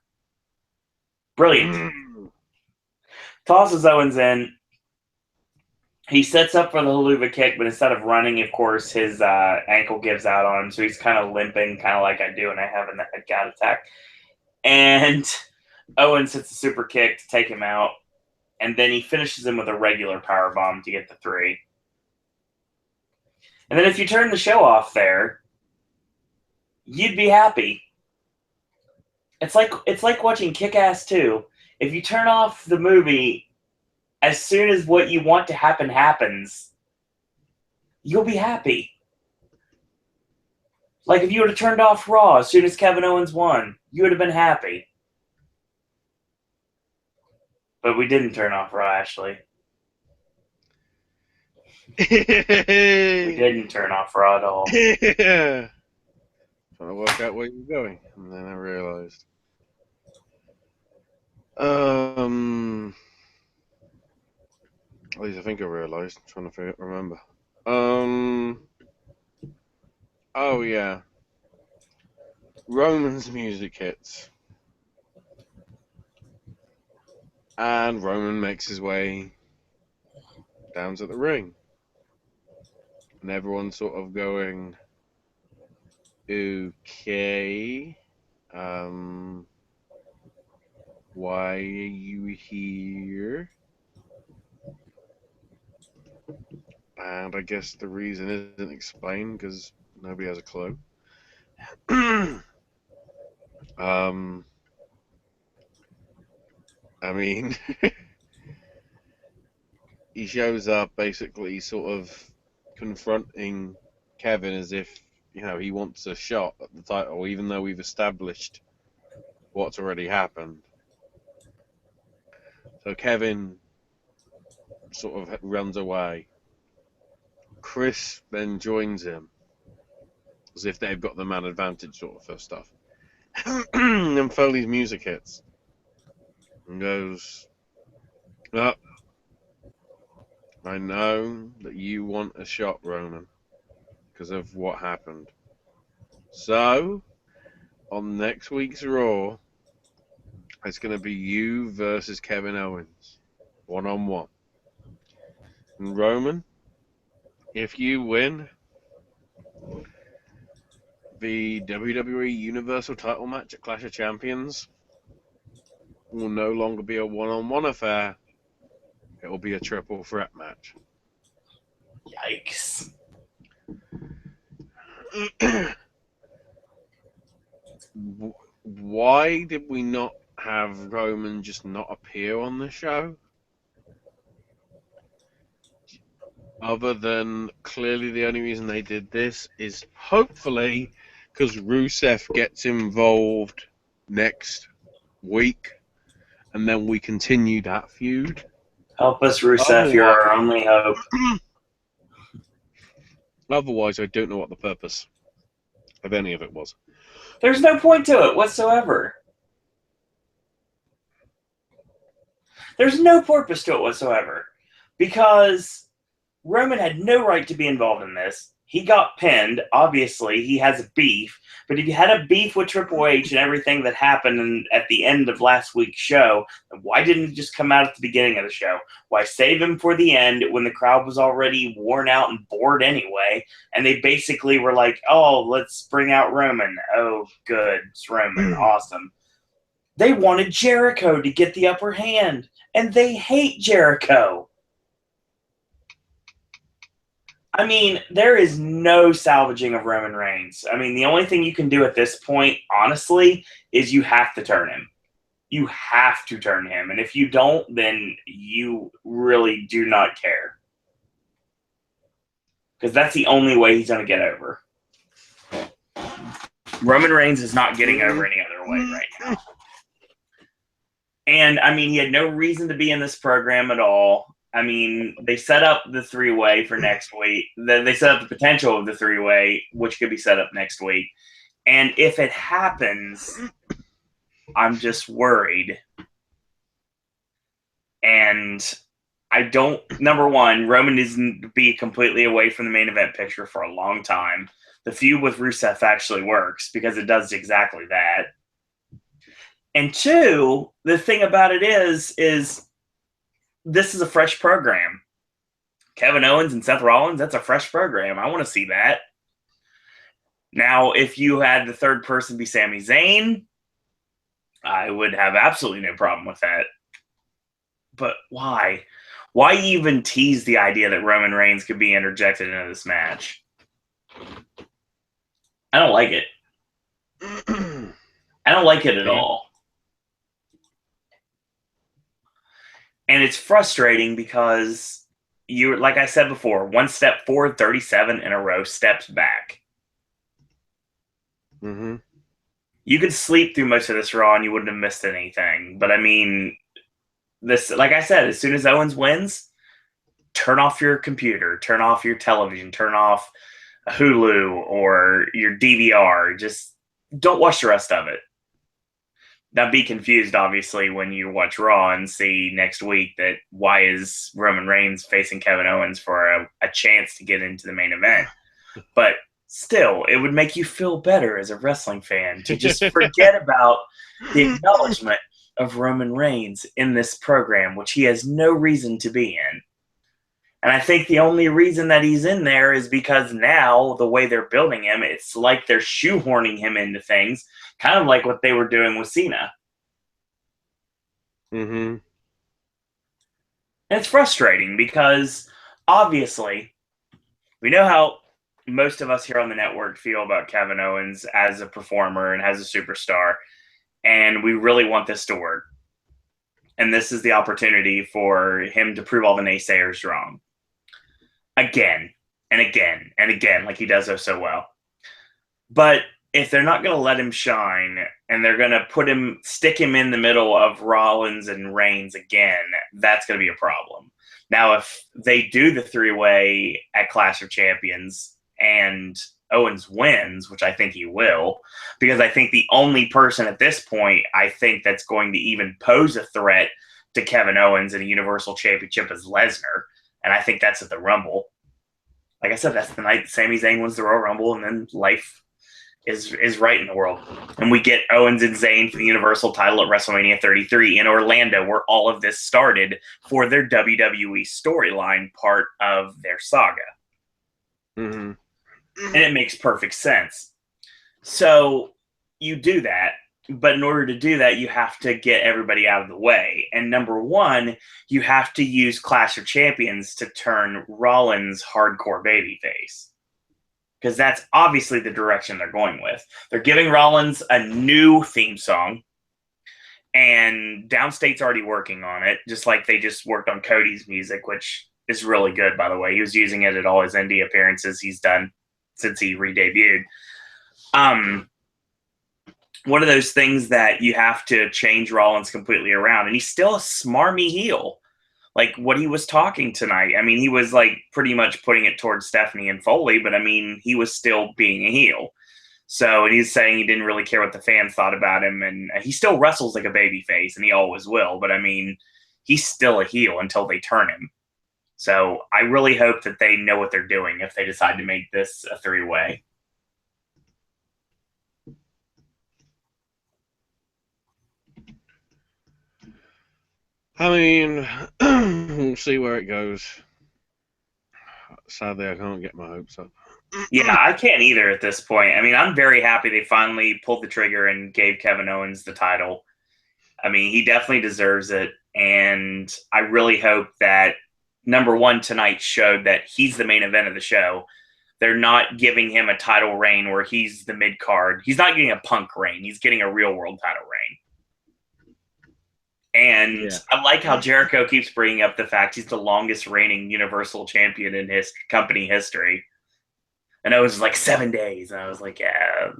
Brilliant. Tosses Owens in. He sets up for the haluva kick, but instead of running, of course, his ankle gives out on him, so he's kind of limping, kind of like I do when I have a gout attack. And Owens hits a super kick to take him out, and then he finishes him with a regular powerbomb to get the 3. And then if you turn the show off there, you'd be happy. It's like watching Kick-Ass 2. If you turn off the movie as soon as what you want to happen happens, you'll be happy. Like if you would have turned off Raw as soon as Kevin Owens won, you would have been happy. But we didn't turn off Raw, Ashley. We didn't turn off Raw at all. Yeah. Trying to work out where you're going, and then I realized. At least I think I realized. I'm trying to remember. Oh yeah. Roman's music hits. And Roman makes his way down to the ring. And everyone's sort of going, okay, why are you here? And I guess the reason isn't explained because nobody has a clue. I mean, he shows up basically sort of confronting Kevin as if, you know, he wants a shot at the title, even though we've established what's already happened. So Kevin sort of runs away. Chris then joins him, as if they've got the man advantage sort of stuff. and Foley's music hits and goes, "Oh, I know that you want a shot, Roman, because of what happened. So, on next week's Raw, it's going to be you versus Kevin Owens, one-on-one. And Roman, if you win, the WWE Universal title match at Clash of Champions will no longer be a one-on-one affair. It will be a triple threat match." Yikes. Why did we not have Roman just not appear on the show? Other than clearly the only reason they did this is hopefully because Rusev gets involved next week and then we continue that feud. Help us, Rusev. You're our only hope. Otherwise, I don't know what the purpose of any of it was. There's no point to it whatsoever. There's no purpose to it whatsoever. Because Roman had no right to be involved in this. He got pinned. Obviously, he has a beef. But if you had a beef with Triple H and everything that happened at the end of last week's show, why didn't he just come out at the beginning of the show? Why save him for the end when the crowd was already worn out and bored anyway? And they basically were like, oh, let's bring out Roman. Oh, good. It's Roman. Awesome. They wanted Jericho to get the upper hand. And they hate Jericho. I mean, there is no salvaging of Roman Reigns. I mean, the only thing you can do at this point, honestly, is you have to turn him. You have to turn him. And if you don't, then you really do not care. Because that's the only way he's going to get over. Roman Reigns is not getting over any other way right now. And, I mean, he had no reason to be in this program at all. I mean, they set up the three-way for next week. They set up the potential of the three-way, which could be set up next week. And if it happens, I'm just worried. And I don't, number one, Roman needs to be completely away from the main event picture for a long time. The feud with Rusev actually works because it does exactly that. And two, the thing about it is this is a fresh program. Kevin Owens and Seth Rollins, that's a fresh program. I want to see that. Now, if you had the third person be Sami Zayn, I would have absolutely no problem with that. But why? Why even tease the idea that Roman Reigns could be interjected into this match? I don't like it. I don't like it at all. And it's frustrating because you, like I said before, one step forward, 37 in a row, steps back. Mm-hmm. You could sleep through most of this Raw and you wouldn't have missed anything. But I mean, this, like I said, as soon as Owens wins, turn off your computer, turn off your television, turn off Hulu or your DVR. Just don't watch the rest of it. Now, be confused, obviously, when you watch Raw and see next week that why is Roman Reigns facing Kevin Owens for a chance to get into the main event. But still, it would make you feel better as a wrestling fan to just forget about the acknowledgement of Roman Reigns in this program, which he has no reason to be in. And I think the only reason that he's in there is because now, the way they're building him, it's like they're shoehorning him into things, kind of like what they were doing with Cena. Mm-hmm. And it's frustrating because, obviously, we know how most of us here on the network feel about Kevin Owens as a performer and as a superstar, and we really want this to work. And this is the opportunity for him to prove all the naysayers wrong. Again, and again, and again, like he does so well. But if they're not going to let him shine and they're going to stick him in the middle of Rollins and Reigns again, that's going to be a problem. Now, if they do the three-way at Clash of Champions and Owens wins, which I think he will, because I think the only person at this point I think that's going to even pose a threat to Kevin Owens in a Universal Championship is Lesnar, and I think that's at the Rumble. Like I said, that's the night Sami Zayn wins the Royal Rumble, and then life is right in the world. And we get Owens and Zayn for the Universal title at WrestleMania 33 in Orlando, where all of this started for their WWE storyline part of their saga. Mm-hmm. And it makes perfect sense. So you do that, but in order to do that, you have to get everybody out of the way. And number one, you have to use Clash of Champions to turn Rollins hardcore babyface. Because that's obviously the direction they're going with. They're giving Rollins a new theme song, and Downstate's already working on it, just like they just worked on Cody's music, which is really good, by the way. He was using it at all his indie appearances he's done since he re-debuted. One of those things that you have to change Rollins completely around, and he's still a smarmy heel. Like what he was talking tonight, I mean, he was like pretty much putting it towards Stephanie and Foley, but I mean, he was still being a heel. So, and he's saying he didn't really care what the fans thought about him, and he still wrestles like a babyface, and he always will. But I mean, he's still a heel until they turn him. So, I really hope that they know what they're doing if they decide to make this a three-way. I mean, we'll see where it goes. Sadly, I can't get my hopes up. Yeah, I can't either at this point. I mean, I'm very happy they finally pulled the trigger and gave Kevin Owens the title. I mean, he definitely deserves it. And I really hope that, number one, tonight showed that he's the main event of the show. They're not giving him a title reign where he's the mid-card. He's not getting a Punk reign. He's getting a real world title reign. And I like how Jericho keeps bringing up the fact he's the longest reigning Universal Champion in his company history. And it was like 7 days. And I was like, yeah.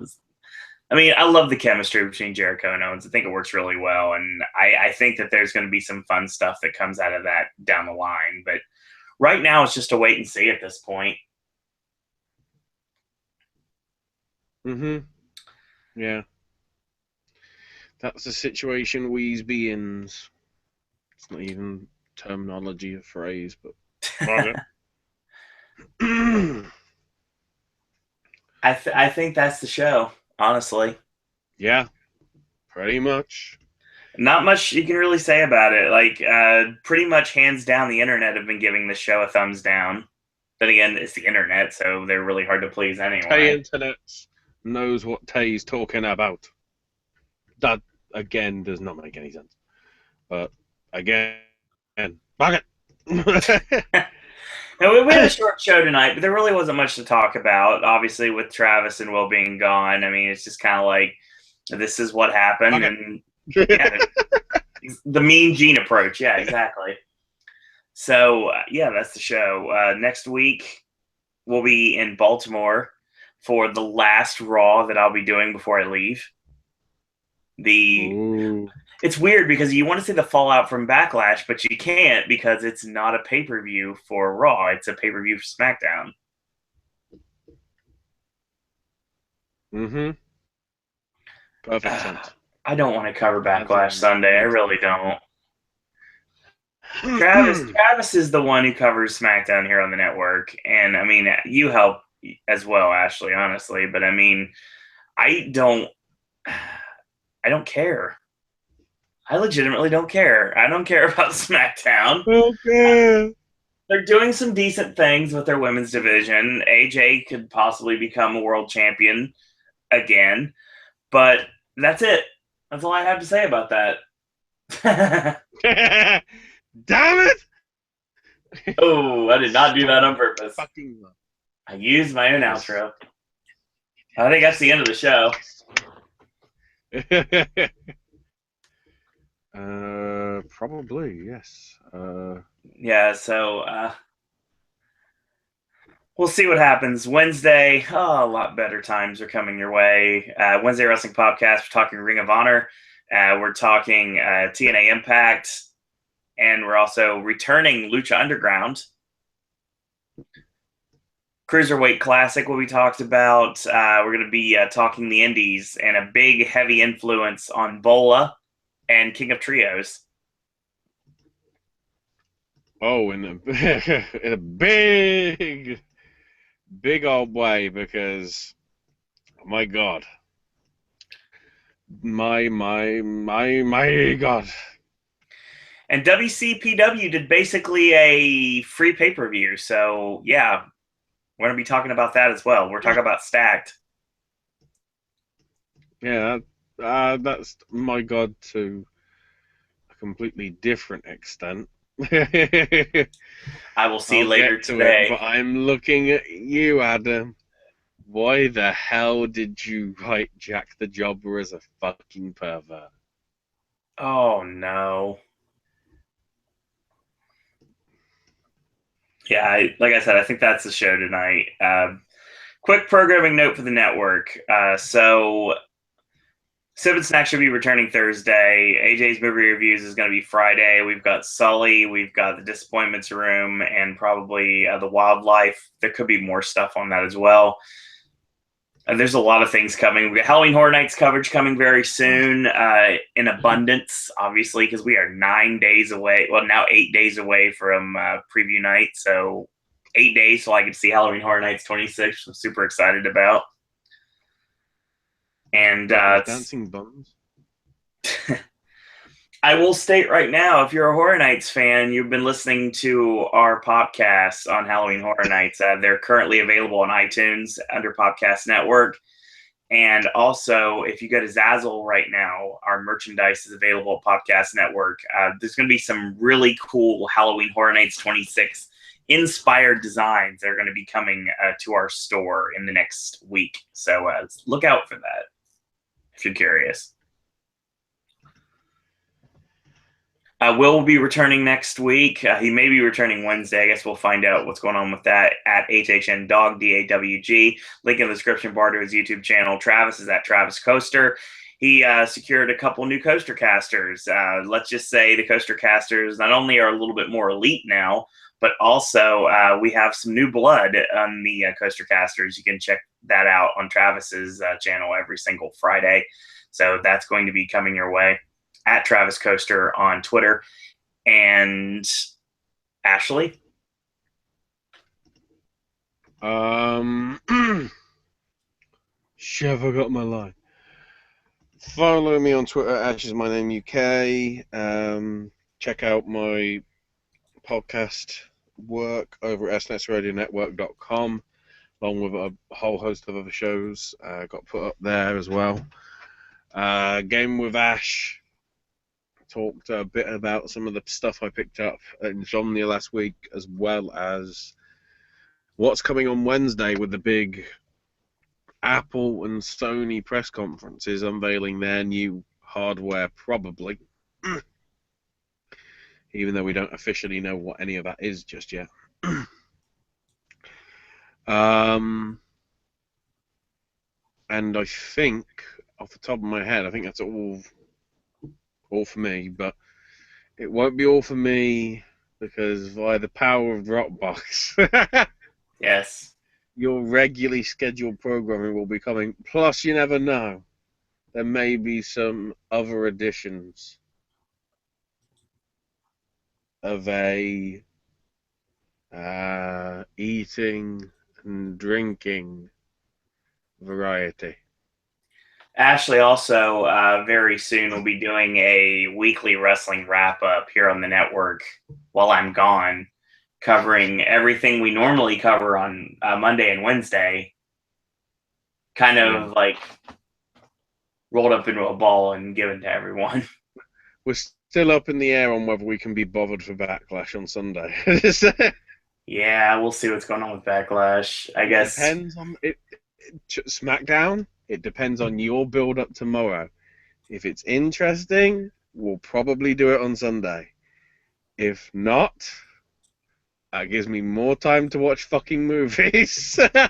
I mean, I love the chemistry between Jericho and Owens. I think it works really well. And I think that there's going to be some fun stuff that comes out of that down the line. But right now, it's just a wait and see at this point. Mm-hmm. Yeah. That's the situation we's be in. It's not even terminology or phrase, but I think that's the show, honestly. Yeah, pretty much. Not much you can really say about it. Like, pretty much hands down, the internet have been giving the show a thumbs down. Then again, it's the internet, so they're really hard to please anyway. Tay Internet knows what Tay's talking about. That, again, does not make any sense. But, again, fuck it. Now, we had a short show tonight, but there really wasn't much to talk about. Obviously, with Travis and Will being gone, I mean, it's just kind of like, this is what happened. Okay. And yeah, the Mean Gene approach. Yeah, exactly. So, yeah, that's the show. Next week, we'll be in Baltimore for the last Raw that I'll be doing before I leave. It's weird because you want to see the fallout from Backlash, but you can't because it's not a pay-per-view for Raw. It's a pay-per-view for SmackDown. Mm-hmm. Perfect sense. I don't want to cover Backlash Sunday. I really don't. Travis is the one who covers SmackDown here on the network. And, I mean, you help as well, Ashley, honestly. But, I mean, I don't care. I legitimately don't care. I don't care about SmackDown. Okay. They're doing some decent things with their women's division. AJ could possibly become a world champion again. But that's it. That's all I have to say about that. Damn it! Oh, I did not do that on purpose. Fucking I used my own outro. I think that's the end of the show. Probably, yes. Yeah, so we'll see what happens. Wednesday, a lot better times are coming your way. Wednesday Wrestling Popcast, we're talking Ring of Honor. We're talking TNA Impact. And we're also returning Lucha Underground. Cruiserweight Classic will be talked about. We're going to be talking the Indies and a big, heavy influence on Bola and King of Trios. Oh, in a big old way, because my God, my God. And WCPW did basically a free pay-per-view, so yeah, we're going to be talking about that as well. We're talking about Stacked. Yeah, that's my God to a completely different extent. I will see I'll later get to today. it, but I'm looking at you, Adam. Why the hell did you write Jack the Jobber as a fucking pervert? Oh, no. Yeah, like I said, I think that's the show tonight. Quick programming note for the network. So Sip and Snack should be returning Thursday. AJ's movie reviews is going to be Friday. We've got Sully, we've got the Disappointments Room, and probably the Wildlife. There could be more stuff on that as well. There's a lot of things coming. We got Halloween Horror Nights coverage coming very soon, in abundance, obviously, because we are 9 days away. Well, now 8 days away from preview night. So 8 days so I can see Halloween Horror Nights 26. I'm super excited about. And Dancing Buns. I will state right now, if you're a Horror Nights fan, you've been listening to our podcast on Halloween Horror Nights. They're currently available on iTunes under Popcast Network. And also, if you go to Zazzle right now, our merchandise is available at Popcast Network. There's going to be some really cool Halloween Horror Nights 26 inspired designs that are going to be coming to our store in the next week. So look out for that if you're curious. Will be returning next week. He may be returning Wednesday. I guess we'll find out what's going on with that at HHN Dog, DAWG. Link in the description bar to his YouTube channel. Travis is at Travis Coaster. He secured a couple new coaster casters. Let's just say the coaster casters not only are a little bit more elite now, but also we have some new blood on the coaster casters. You can check that out on Travis's channel every single Friday. So that's going to be coming your way. At Travis Coaster on Twitter. And Ashley? Shit, I forgot my line. Follow me on Twitter, Ashes My Name UK. Check out my podcast work over at snsradionetwork.com, along with a whole host of other shows got put up there as well. Game with Ash. Talked a bit about some of the stuff I picked up at Insomnia last week, as well as what's coming on Wednesday with the big Apple and Sony press conferences unveiling their new hardware, probably. Even though we don't officially know what any of that is just yet. And I think, off the top of my head, I think that's all for me, but it won't be all for me because via the power of Dropbox, Yes. your regularly scheduled programming will be coming. Plus, you never know, there may be some other editions of a eating and drinking variety. Ashley also very soon will be doing a weekly wrestling wrap-up here on the network while I'm gone, covering everything we normally cover on Monday and Wednesday, kind of like rolled up into a ball and given to everyone. We're still up in the air on whether we can be bothered for Backlash on Sunday. Yeah, we'll see what's going on with Backlash. I guess Depends on it. SmackDown, it depends on your build-up tomorrow. If it's interesting, we'll probably do it on Sunday. If not, that gives me more time to watch fucking movies. I've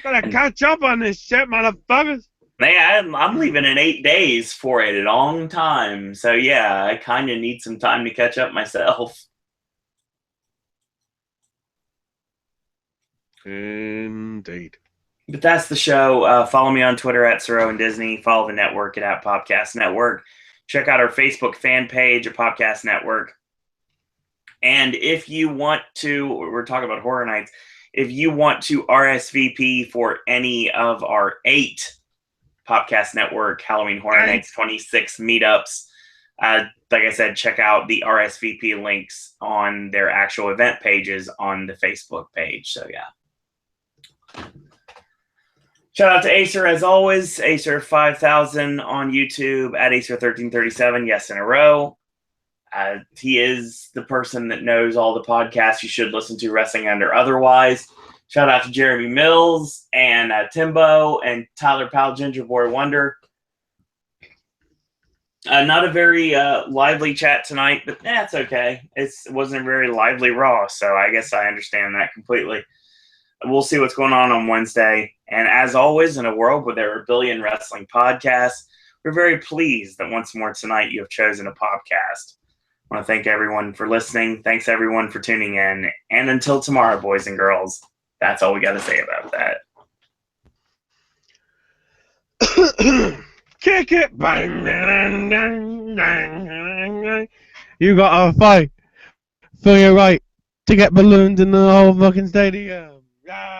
got to catch up on this shit, motherfuckers. Man, I'm leaving in 8 days for a long time. So, yeah, I kind of need some time to catch up myself. Indeed. But that's the show. Follow me on Twitter at Siro and Disney. Follow the network at Popcast Network. Check out our Facebook fan page at Popcast Network. And if you want to, we're talking about Horror Nights. If you want to RSVP for any of our 8 Popcast Network Halloween Horror Nights 26 meetups, like I said, check out the RSVP links on their actual event pages on the Facebook page. So, yeah. Shout out to Acer as always. Acer 5000 on YouTube at Acer1337. Yes, in a row. He is the person that knows all the podcasts you should listen to, Wrestling Under Otherwise. Shout out to Jeremy Mills and Timbo and Tyler Powell, Ginger Boy Wonder. Not a very lively chat tonight, but that's okay. It wasn't a very lively Raw, so I guess I understand that completely. We'll see what's going on Wednesday. And as always, in a world where there are a billion wrestling podcasts, we're very pleased that once more tonight you have chosen a podcast. I want to thank everyone for listening. Thanks, everyone, for tuning in. And until tomorrow, boys and girls, that's all we got to say about that. Kick it! Bang, bang, bang, bang, bang. You gotta fight for your right to get balloons in the whole fucking stadium. Yeah.